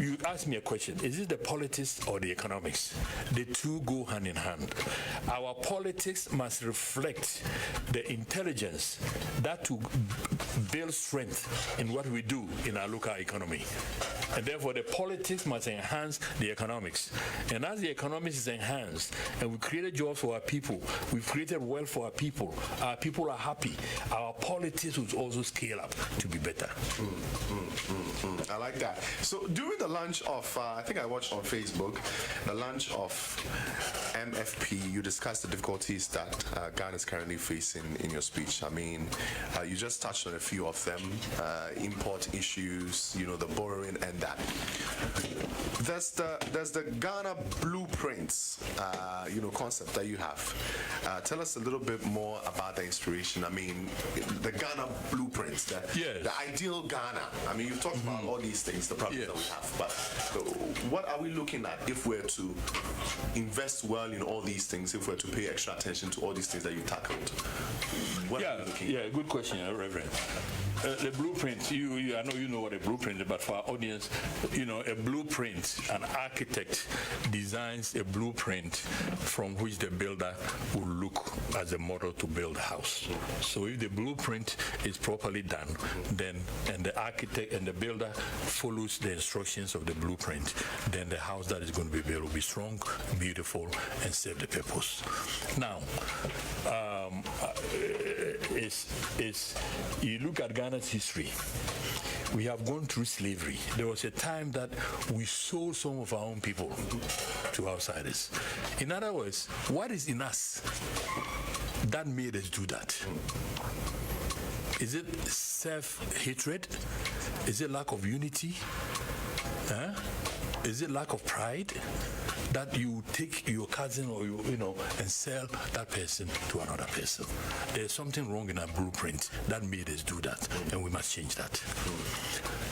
Speaker 2: you ask me a question. Is it the politics or the economics? The two go hand in hand. Our politics must reflect the intelligence that to build strength in what we do in our local economy. And therefore, the politics must enhance the economics. And as the economics is enhanced, and we created jobs for our people, we've created wealth for our people are happy, our politics will also scale up to be better.
Speaker 1: I like that. So during the launch of, I think I watched on Facebook, the launch of MFP, you discussed the difficulties that Ghana is currently facing in your speech. I mean, you just touched on a few of them, import issues, you know, the borrowing and that. There's the Ghana blueprints, you know, concept that you have. Tell us a little bit more about the inspiration. I mean, the Ghana blueprints, the ideal Ghana. I mean, you've talked about all these things, the problems that we have, but what are we looking at if we're to invest well in all these things, if we're to pay extra attention to all these things that you tackled? What are we looking at?
Speaker 2: Good question, Reverend. The blueprint, I know you know what a blueprint is, but for our audience, a blueprint, an architect designs a blueprint from which the builder will look as a model to build a house. So if the blueprint is properly done, and the architect and the builder follows the instructions of the blueprint, then the house that is going to be built will be strong, beautiful, and serve the purpose. Now, you look at Ghana's history, we have gone through slavery. There was a time that we sold some of our own people to outsiders. In other words, what is in us that made us do that? Is it self-hatred? Is it lack of unity? Is it lack of pride? That you take your cousin or and sell that person to another person. There's something wrong in our blueprint that made us do that, and we must change that.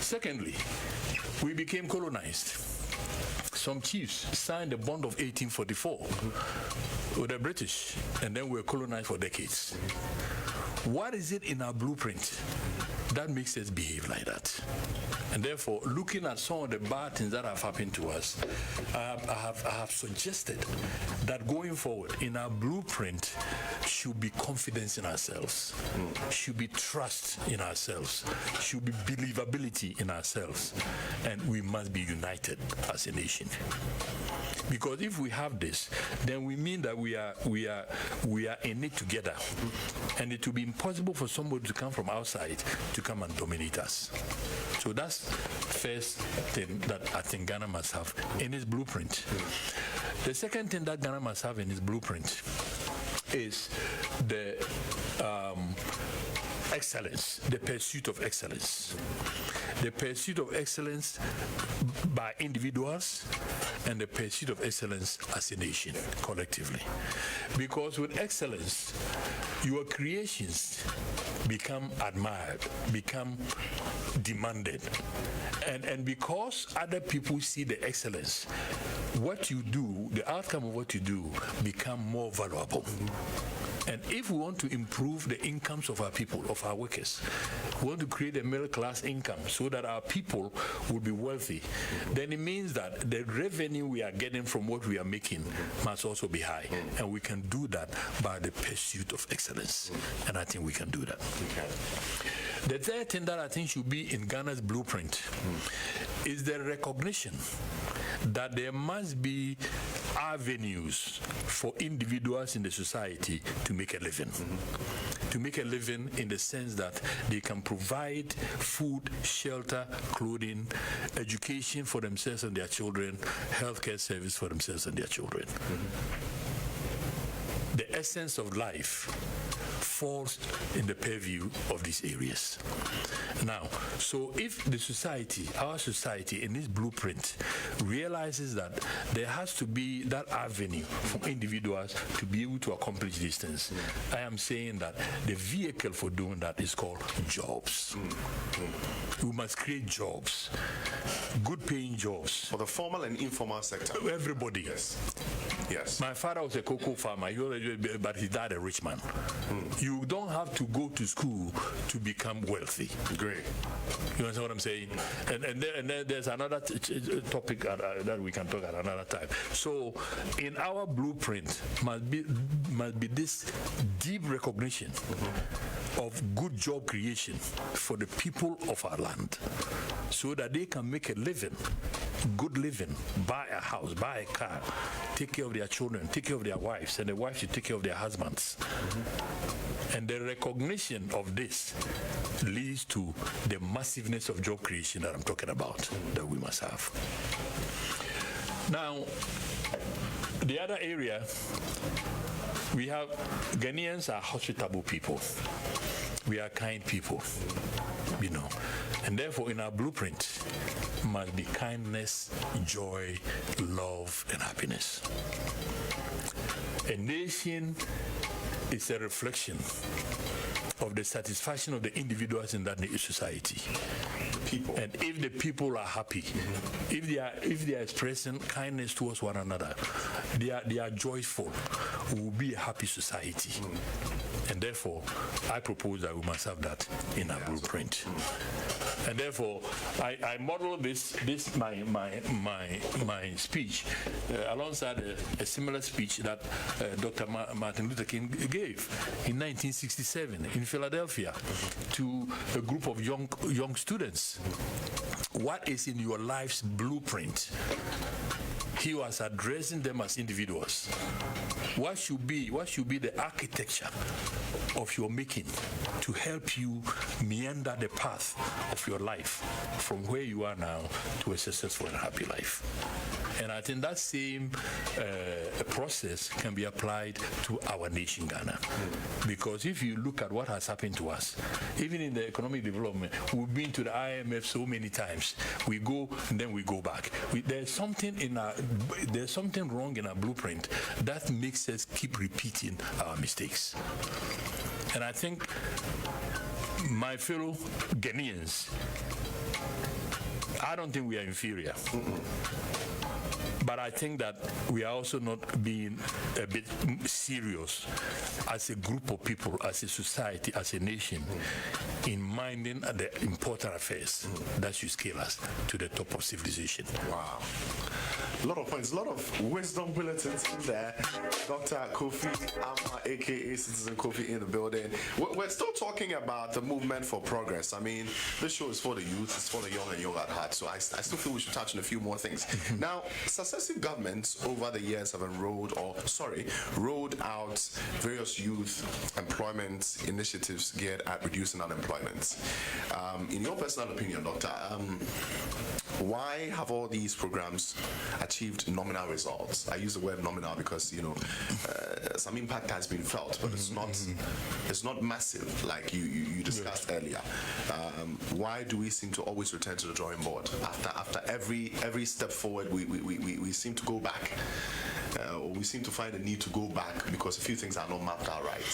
Speaker 2: Secondly, we became colonized. Some chiefs signed the bond of 1844 with the British, and then we were colonized for decades. What is it in our blueprint that makes us behave like that? And therefore, looking at some of the bad things that have happened to us, I have suggested that going forward, in our blueprint, should be confidence in ourselves, should be trust in ourselves, should be believability in ourselves, and we must be united as a nation. Because if we have this, then we mean that we are in it together, and it will be impossible for somebody to come from outside to come and dominate us. So that's first thing that I think Ghana must have in its blueprint. The second thing that Ghana must have in its blueprint is the excellence, the pursuit of excellence. The pursuit of excellence by individuals and the pursuit of excellence as a nation, collectively. Because with excellence, your creations become admired, become demanded. And because other people see the excellence, what you do, the outcome of what you do, become more valuable. And if we want to improve the incomes of our people, of our workers, we want to create a middle-class income so that our people will be wealthy, then it means that the revenue we are getting from what we are making must also be high. And we can do that by the pursuit of excellence. And I think we can do that. The third thing that I think should be in Ghana's blueprint is the recognition that there must be avenues for individuals in the society to make a living. To make a living in the sense that they can provide food, shelter, clothing, education for themselves and their children, healthcare service for themselves and their children. The essence of life falls in the purview of these areas. Now, so if the society, our society in this blueprint realizes that there has to be that avenue for individuals to be able to accomplish these things, I am saying that the vehicle for doing that is called jobs. We must create jobs, good paying jobs.
Speaker 1: For the formal and informal sector.
Speaker 2: Everybody.
Speaker 1: Yes.
Speaker 2: My father was a cocoa farmer, but he died a rich man. You don't have to go to school to become wealthy.
Speaker 1: Great.
Speaker 2: You understand what I'm saying? And then there's another topic that we can talk at another time. So in our blueprint must be this deep recognition of good job creation for the people of our land so that they can make a living, good living, buy a house, buy a car, take care of their children, take care of their wives, and the wives should take care of their husbands. And the recognition of this leads to the massiveness of job creation that I'm talking about, that we must have. Now, the other area, we have Ghanaians are hospitable people. We are kind people, and therefore in our blueprint, must be kindness, joy, love, and happiness. A nation is a reflection of the satisfaction of the individuals in that society.
Speaker 1: People.
Speaker 2: And if the people are happy, if they are expressing kindness towards one another, they are joyful, we will be a happy society. And therefore, I propose that we must have that in our blueprint. And therefore, I model this my speech alongside a similar speech that Dr. Martin Luther King gave in 1967 in Philadelphia to a group of young students. What is in your life's blueprint? He was addressing them as individuals. What should be the architecture of your making to help you meander the path of your life from where you are now to a successful and happy life? And I think that same process can be applied to our nation, Ghana. Because if you look at what has happened to us, even in the economic development, we've been to the IMF so many times. We go and then we go back. There's something wrong in our blueprint that makes us keep repeating our mistakes. And I think my fellow Ghanaians, I don't think we are inferior. But I think that we are also not being a bit serious as a group of people, as a society, as a nation, in minding the important affairs that should scale us to the top of civilization.
Speaker 1: Wow. A lot of points, a lot of wisdom bulletins in there. Dr. Kofi Amoah, aka Citizen Kofi, in the building. We're still talking about the movement for progress. I mean, this show is for the youth, it's for the young and young at heart. So I still feel we should touch on a few more things. Now, successive governments over the years have rolled out various youth employment initiatives geared at reducing unemployment. In your personal opinion, Doctor, why have all these programs achieved nominal results? I use the word nominal because some impact has been felt, but it's not massive like you discussed earlier. Why do we seem to always return to the drawing board after every step forward? We seem to go back, or we seem to find a need to go back because a few things are not mapped out right.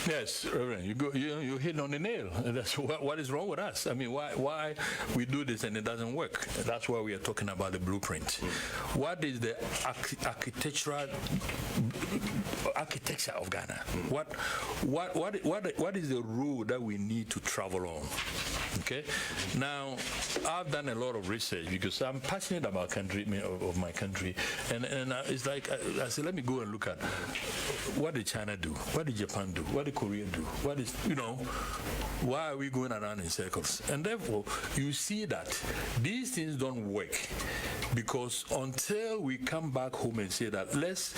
Speaker 2: Yes, Reverend, you hit on the nail. That's what is wrong with us. I mean, why we do this and it doesn't work? That's why we are talking about the blueprint. What is the architecture of Ghana? What is the road that we need to travel on? Okay. Now, I've done a lot of research because I'm passionate about my country, and it's like I said, let me go and look at what did China do, what did Japan do, what did Korea do, what is why are we going around in circles? And therefore, you see that these things don't work because until we come back home and say that let's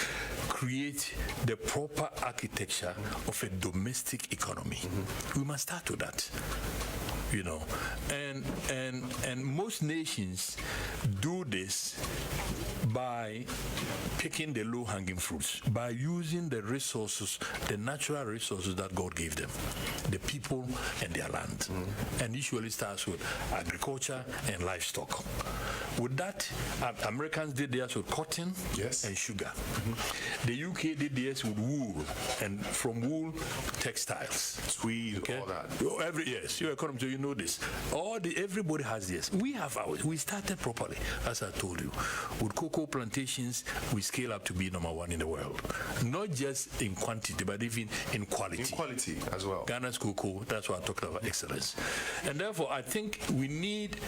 Speaker 2: create the proper architecture of a domestic economy, we must start with that. And most nations do this by picking the low-hanging fruits, by using the resources, the natural resources that God gave them, the people and their land. And usually starts with agriculture and livestock. With that, Americans did theirs with cotton and sugar. The UK did theirs with wool, and from wool, textiles.
Speaker 1: Tweed, all that.
Speaker 2: Yes, your economy, so you know this. Everybody has this. We have ours. We started properly, as I told you. With cocoa plantations, we scale up to be #1 in the world. Not just in quantity, but even in quality.
Speaker 1: In quality as well.
Speaker 2: Ghana's cocoa, that's why I talked about excellence. And therefore, I think we need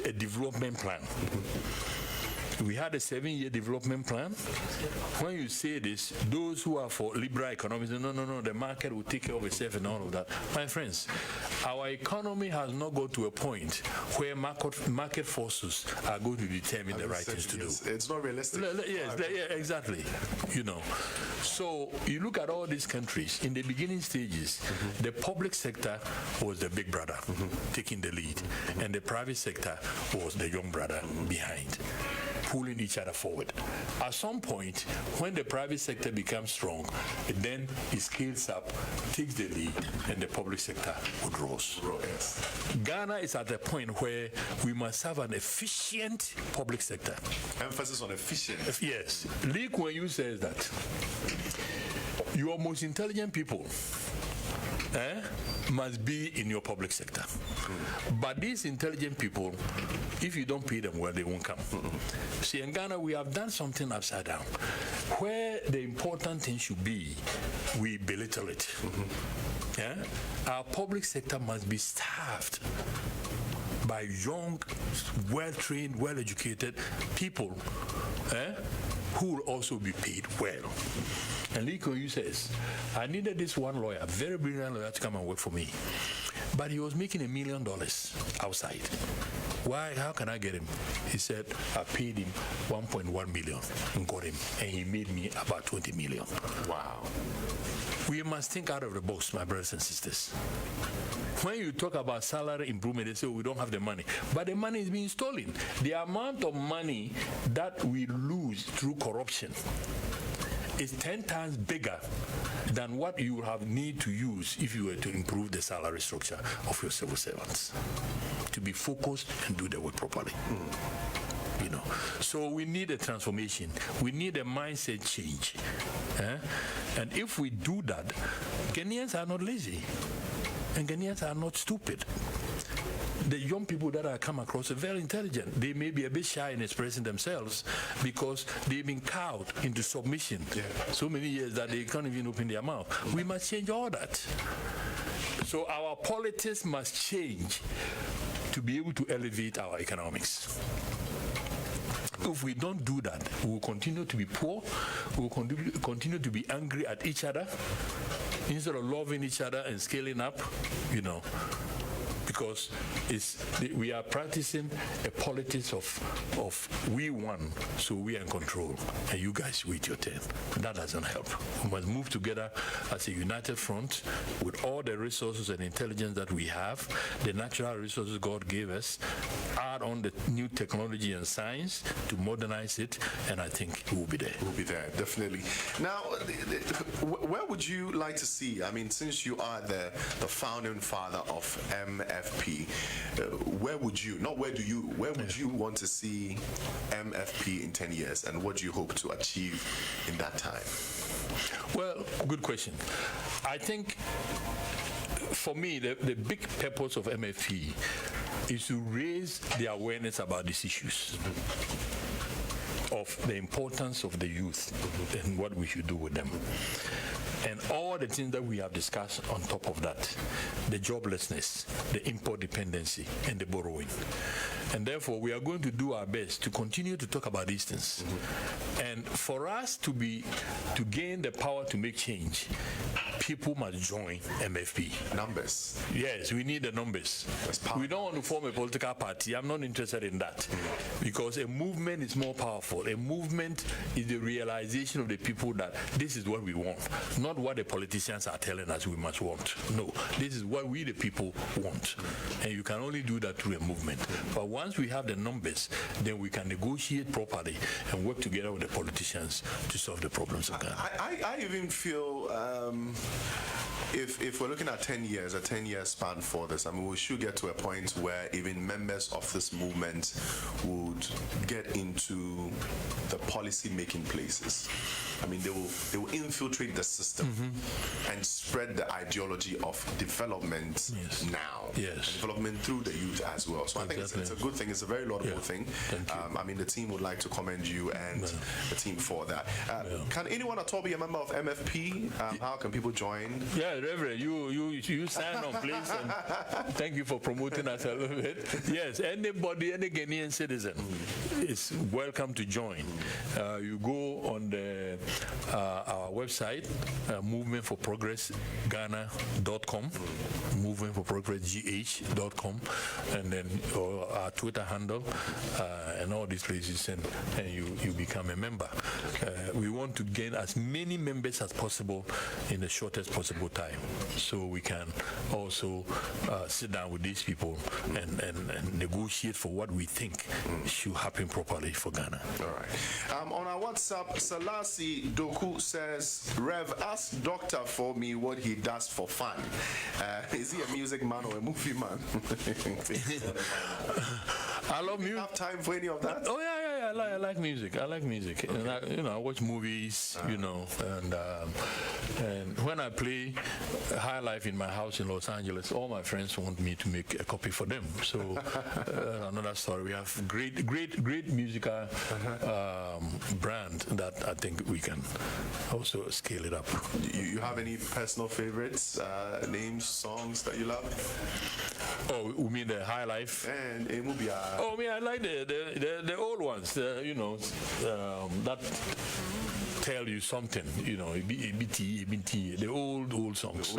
Speaker 2: a development plan. We had a 7-year development plan. When you say this, those who are for liberal economics, no, the market will take care of itself and all of that. My friends, our economy has not got to a point where market forces are going to determine the right things to do.
Speaker 1: It's not realistic.
Speaker 2: Yes, exactly. So you look at all these countries, in the beginning stages, the public sector was the big brother taking the lead, and the private sector was the young brother behind. pulling each other forward. At some point, when the private sector becomes strong, then it scales up, takes the lead, and the public sector withdraws. Ghana is at a point where we must have an efficient public sector.
Speaker 1: Emphasis on efficient.
Speaker 2: Yes. Lee Kuan Yew says that your most intelligent people must be in your public sector. But these intelligent people, if you don't pay them well, they won't come. See, in Ghana, we have done something upside down. Where the important thing should be, we belittle it. Our public sector must be staffed by young, well-trained, well-educated people who will also be paid well. And Lee Kuan Yew says, I needed this one lawyer, very brilliant lawyer, to come and work for me. But he was making $1 million outside. Why? How can I get him? He said, I paid him 1.1 million and got him, and he made me about 20 million.
Speaker 1: Wow.
Speaker 2: We must think out of the box, my brothers and sisters. When you talk about salary improvement, they say, we don't have the money. But the money is being stolen. The amount of money that we lose through corruption is 10 times bigger than what you have need to use if you were to improve the salary structure of your civil servants. To be focused and do the work properly. You know, so we need a transformation. We need a mindset change. And if we do that, Ghanaians are not lazy. And Ghanaians are not stupid. The young people that I come across are very intelligent. They may be a bit shy in expressing themselves because they've been cowed into submission so many years that they can't even open their mouth. We must change all that. So our politics must change to be able to elevate our economics. If we don't do that, we will continue to be poor, we will continue to be angry at each other, instead of loving each other and scaling up, you know, because we are practicing a politics of we won, so we are in control, and you guys wait your turn. That doesn't help. We must move together as a united front with all the resources and intelligence that we have, the natural resources God gave us, add on the new technology and science to modernize it, and I think we'll be there.
Speaker 1: We'll be there, definitely. Now, where would you like to see, I mean, since you are the founding father of MFP, where would you want to see MFP in 10 years, and what do you hope to achieve in that time?
Speaker 2: Well, good question. I think for me, the big purpose of MFP is to raise the awareness about these issues of the importance of the youth and what we should do with them. And all the things that we have discussed on top of that, the joblessness, the import dependency, and the borrowing. And therefore, we are going to do our best to continue to talk about these things. And for us to gain the power to make change, people must join MFP.
Speaker 1: Numbers.
Speaker 2: Yes, we need the numbers. We don't want to form a political party. I'm not interested in that. Because a movement is more powerful. A movement is the realization of the people that this is what we want. Not what the politicians are telling us we must want. No, this is what we the people want. And you can only do that through a movement. But once we have the numbers, then we can negotiate properly and work together with the politicians to solve the problems of Ghana.
Speaker 1: I even feel if we're looking at 10 years, a 10-year span for this, I mean, we should get to a point where even members of this movement would get into the policy-making places. I mean, they will infiltrate the system and spread the ideology of development now.
Speaker 2: Yes.
Speaker 1: And development through the youth as well. So I think it's a good thing. It's a very laudable thing.
Speaker 2: Thank you.
Speaker 1: I mean, the team would like to commend you and the team for that. Can anyone at all be a member of MFP? How can people join?
Speaker 2: Yeah, Reverend, you sign on, please. And thank you for promoting us a little bit. Yes, anybody, any Ghanaian citizen is welcome to join. You go on our website, Movement for Progress Ghana.com, Movement for Progress GH.com, and then our Twitter handle, and all these places, and you become a member. We want to gain as many members as possible in the shortest possible time. time, so we can also sit down with these people and negotiate for what we think should happen properly for Ghana.
Speaker 1: All right. On our WhatsApp, Salasi Doku says, Rev, ask Doctor for me what he does for fun. Is he a music man or a movie man?
Speaker 2: I love music.
Speaker 1: Have time for any of that?
Speaker 2: Oh yeah. I like music. I like music. Okay. And I watch movies. And when I play High Life in my house in Los Angeles, all my friends want me to make a copy for them. So another story. We have great musical brand that I think we can also scale it up.
Speaker 1: You have any personal favorites, names, songs that you love?
Speaker 2: Oh, you mean the High Life?
Speaker 1: And it will be.
Speaker 2: Oh, me, I like the old ones. That tell you something. The old songs.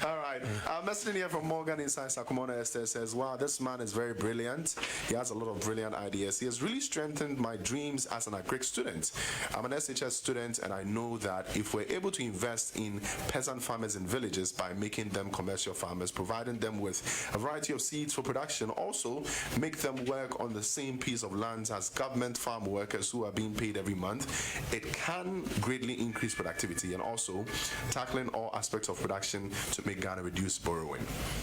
Speaker 1: All right. Messaging here from Morgan inside Sakumona Esther says, wow, this man is very brilliant. He has a lot of brilliant ideas. He has really strengthened my dreams as an agric student. I'm an SHS student, and I know that if we're able to invest in peasant farmers in villages by making them commercial farmers, providing them with a variety of seeds for production, also make them work on the same piece of land as government farm workers who are being paid every month, it can greatly increase productivity and also tackling all aspects of production to make Ghana reduce borrowing.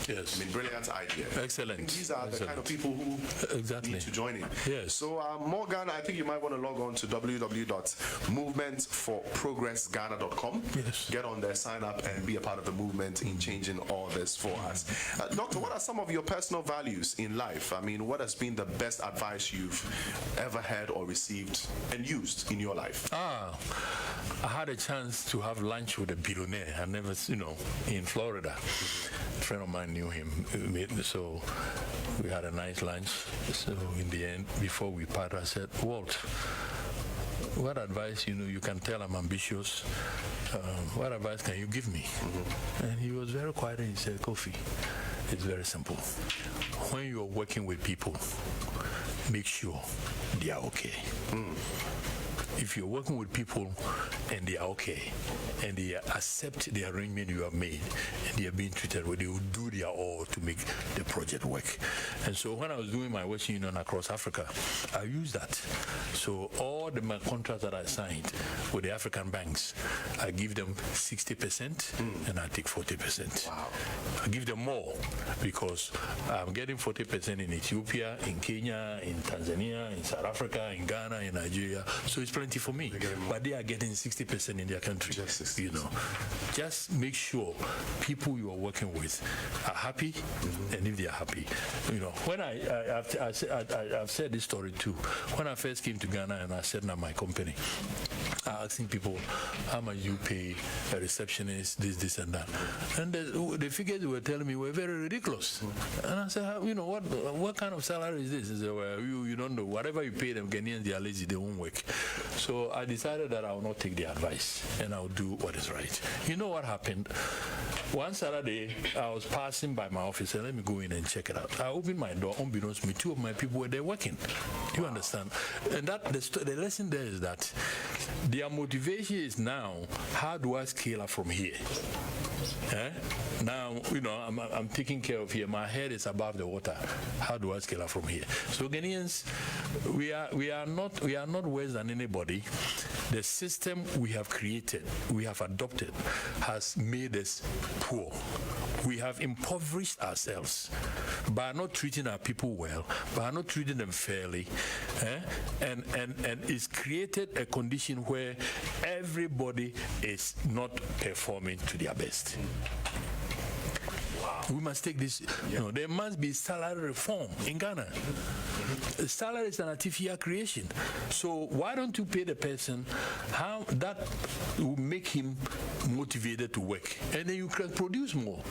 Speaker 2: Yes.
Speaker 1: I mean, brilliant idea.
Speaker 2: Excellent.
Speaker 1: These are the kind of people who need to join in.
Speaker 2: Yes.
Speaker 1: So, Morgan, I think you might want to log on to www.movementforprogressghana.com.
Speaker 2: Yes.
Speaker 1: Get on there, sign up, and be a part of the movement in changing all this for us. Doctor, what are some of your personal values in life? I mean, what has been the best advice you've ever heard or received and used in your life?
Speaker 2: I had a chance to have lunch with a billionaire. I never, in Florida. A friend of mine knew him, so we had a nice lunch. So in the end, before we parted, I said, Walt, what advice, you can tell I'm ambitious. What advice can you give me? And he was very quiet and he said, Kofi, it's very simple. When you're working with people, make sure they are okay. If you're working with people and they are okay and they accept the arrangement you have made and they are being treated well, they will do their all to make the project work. And so when I was doing my Western Union across Africa, I used that. So all my contracts that I signed with the African banks, I give them 60% and I take 40%.
Speaker 1: Wow.
Speaker 2: I give them more because I'm getting 40% in Ethiopia, in Kenya, in Tanzania, in South Africa, in Ghana, in Nigeria. So it's plenty for me, but they are getting 60% in their country. Just make sure people you are working with are happy, and if they are happy, when I've said this story too. When I first came to Ghana and I set up my company, I asking people how much you pay a receptionist, this and that, and the figures they were telling me were very ridiculous. And I said, what kind of salary is this? He said, well, you don't know. Whatever you pay them, Ghanaians, they are lazy, they won't work. So I decided that I will not take the advice and I'll do what is right. You know what happened? One Saturday, I was passing by my office and let me go in and check it out. I opened my door, unbeknownst to me, two of my people were there working. Do you understand? And the lesson there is that their motivation is now, how do I scale up from here? Now, I'm taking care of here. My head is above the water. How do I scale up from here? So Ghanaians, we are not worse than anybody. The system we have created, we have adopted, has made us poor. We have impoverished ourselves by not treating our people well, by not treating them fairly, and it's created a condition where everybody is not performing to their best. We must take this. There must be salary reform in Ghana. Salary is an artificial creation. So why don't you pay the person how that will make him motivated to work, and then you can produce more.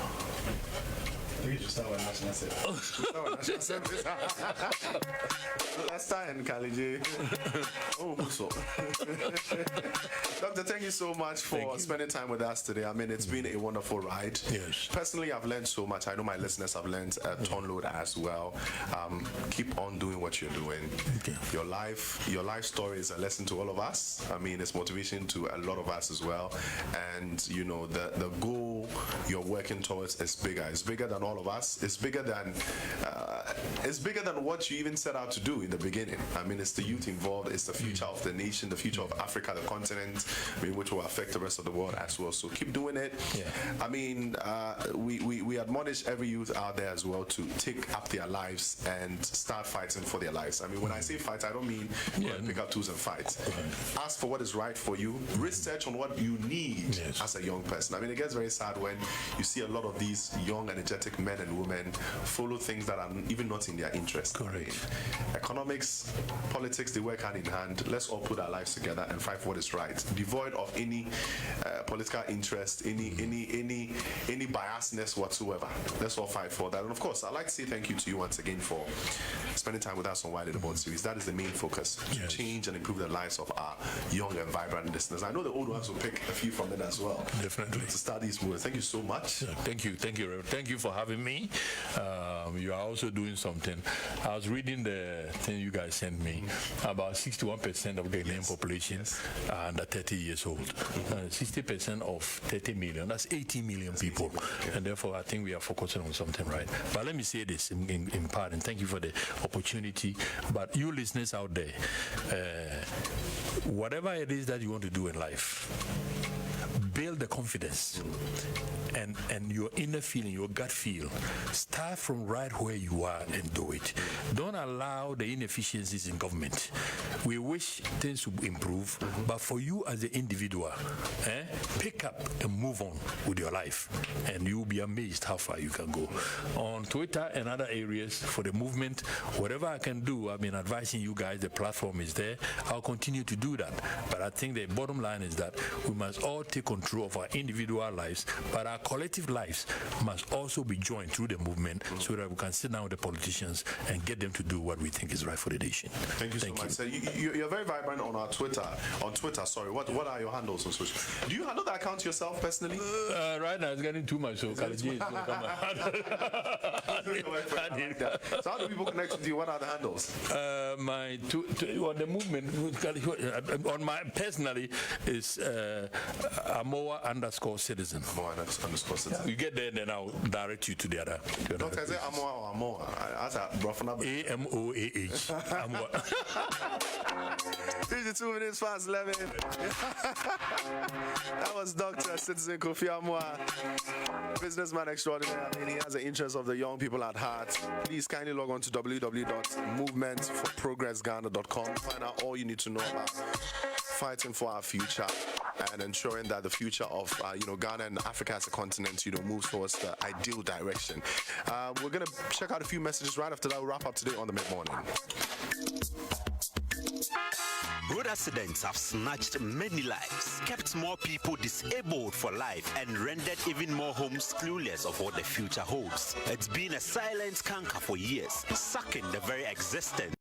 Speaker 1: We should start with national service. Let's start in Kalije. Doctor, thank you so much for spending time with us today. I mean, it's been a wonderful ride.
Speaker 2: Yes.
Speaker 1: Personally, I've learned so much. I know my listeners have learned a ton load as well. Keep on doing what you're doing.
Speaker 2: Okay.
Speaker 1: Your life story is a lesson to all of us. I mean, it's motivation to a lot of us as well. And you know, the goal you're working towards is bigger. It's bigger than all of us. It's bigger than what you even set out to do in the beginning. I mean, it's the youth involved. It's the future of the nation, the future of Africa, the continent, I mean, which will affect the rest of the world as well. So keep doing it.
Speaker 2: Yeah.
Speaker 1: I mean, we admonish every youth out there as well to take up their lives and start fighting for their lives. I mean, when I say fight, I don't mean pick up tools and fight. Ask for what is right for you. Research on what you need as a young person. I mean, it gets very sad when you see a lot of these young, energetic men and women follow things that are even not in their interest.
Speaker 2: Correct.
Speaker 1: I mean, economics, politics, they work hand in hand. Let's all put our lives together and fight for what is right, devoid of any political interest, any biasness whatsoever. Let's all fight for that. And of course, I'd like to say thank you to you once again for spending time with us on Why the Board series. That is the main focus, to change and improve the lives of our young and vibrant listeners. I know the old ones will pick a few from it as well.
Speaker 2: Definitely.
Speaker 1: To start these moves. Thank you so much.
Speaker 2: Yeah, thank you, Reverend. Thank you for having me. You are also doing something. I was reading the thing you guys sent me. About 61% of the Ghanaian population are under 30 years old. 60% of 30 million, that's 80 million people. And therefore, I think we are focusing on something right. But let me say this in part, and thank you for the opportunity. But you listeners out there, whatever it is that you want to do in life, build the confidence and your inner feeling, your gut feel. Start from right where you are and do it. Don't allow the inefficiencies in government. We wish things to improve, but for you as an individual, pick up and move on with your life, and you'll be amazed how far you can go. On Twitter and other areas for the movement, whatever I can do, I've been advising you guys, the platform is there. I'll continue to do that. But I think the bottom line is that we must all take control of our individual lives, but our collective lives must also be joined through the movement so that we can sit down with the politicians and get them to do what we think is right for the nation.
Speaker 1: Thank you so much. So you're very vibrant on our Twitter. On Twitter, sorry. What are your handles on social? Do you handle that account yourself personally?
Speaker 2: Right now, it's getting too much. So,
Speaker 1: so how do people connect with you? What are the handles?
Speaker 2: My on the movement on my personally is Amoah _citizen.
Speaker 1: Amoah _citizen.
Speaker 2: You get there, then I'll direct you to the other.
Speaker 1: Doctor, is it Amoah or Amoah? That's a rough number.
Speaker 2: AMOAH. Amoah.
Speaker 1: 52 minutes past 11. That was Dr. Citizen Kofi Amoah, businessman extraordinary. I mean, he has the interests of the young people at heart. Please kindly log on to www.movementforprogressghana.com. Find out all you need to know about fighting for our future and ensuring that the future of Ghana and Africa as a continent moves towards the ideal direction. We're gonna check out a few messages right after that. We'll wrap up today on the mid-morning.
Speaker 5: Road accidents have snatched many lives, kept more people disabled for life, and rendered even more homes clueless of what the future holds. It's been a silent canker for years, sucking the very existence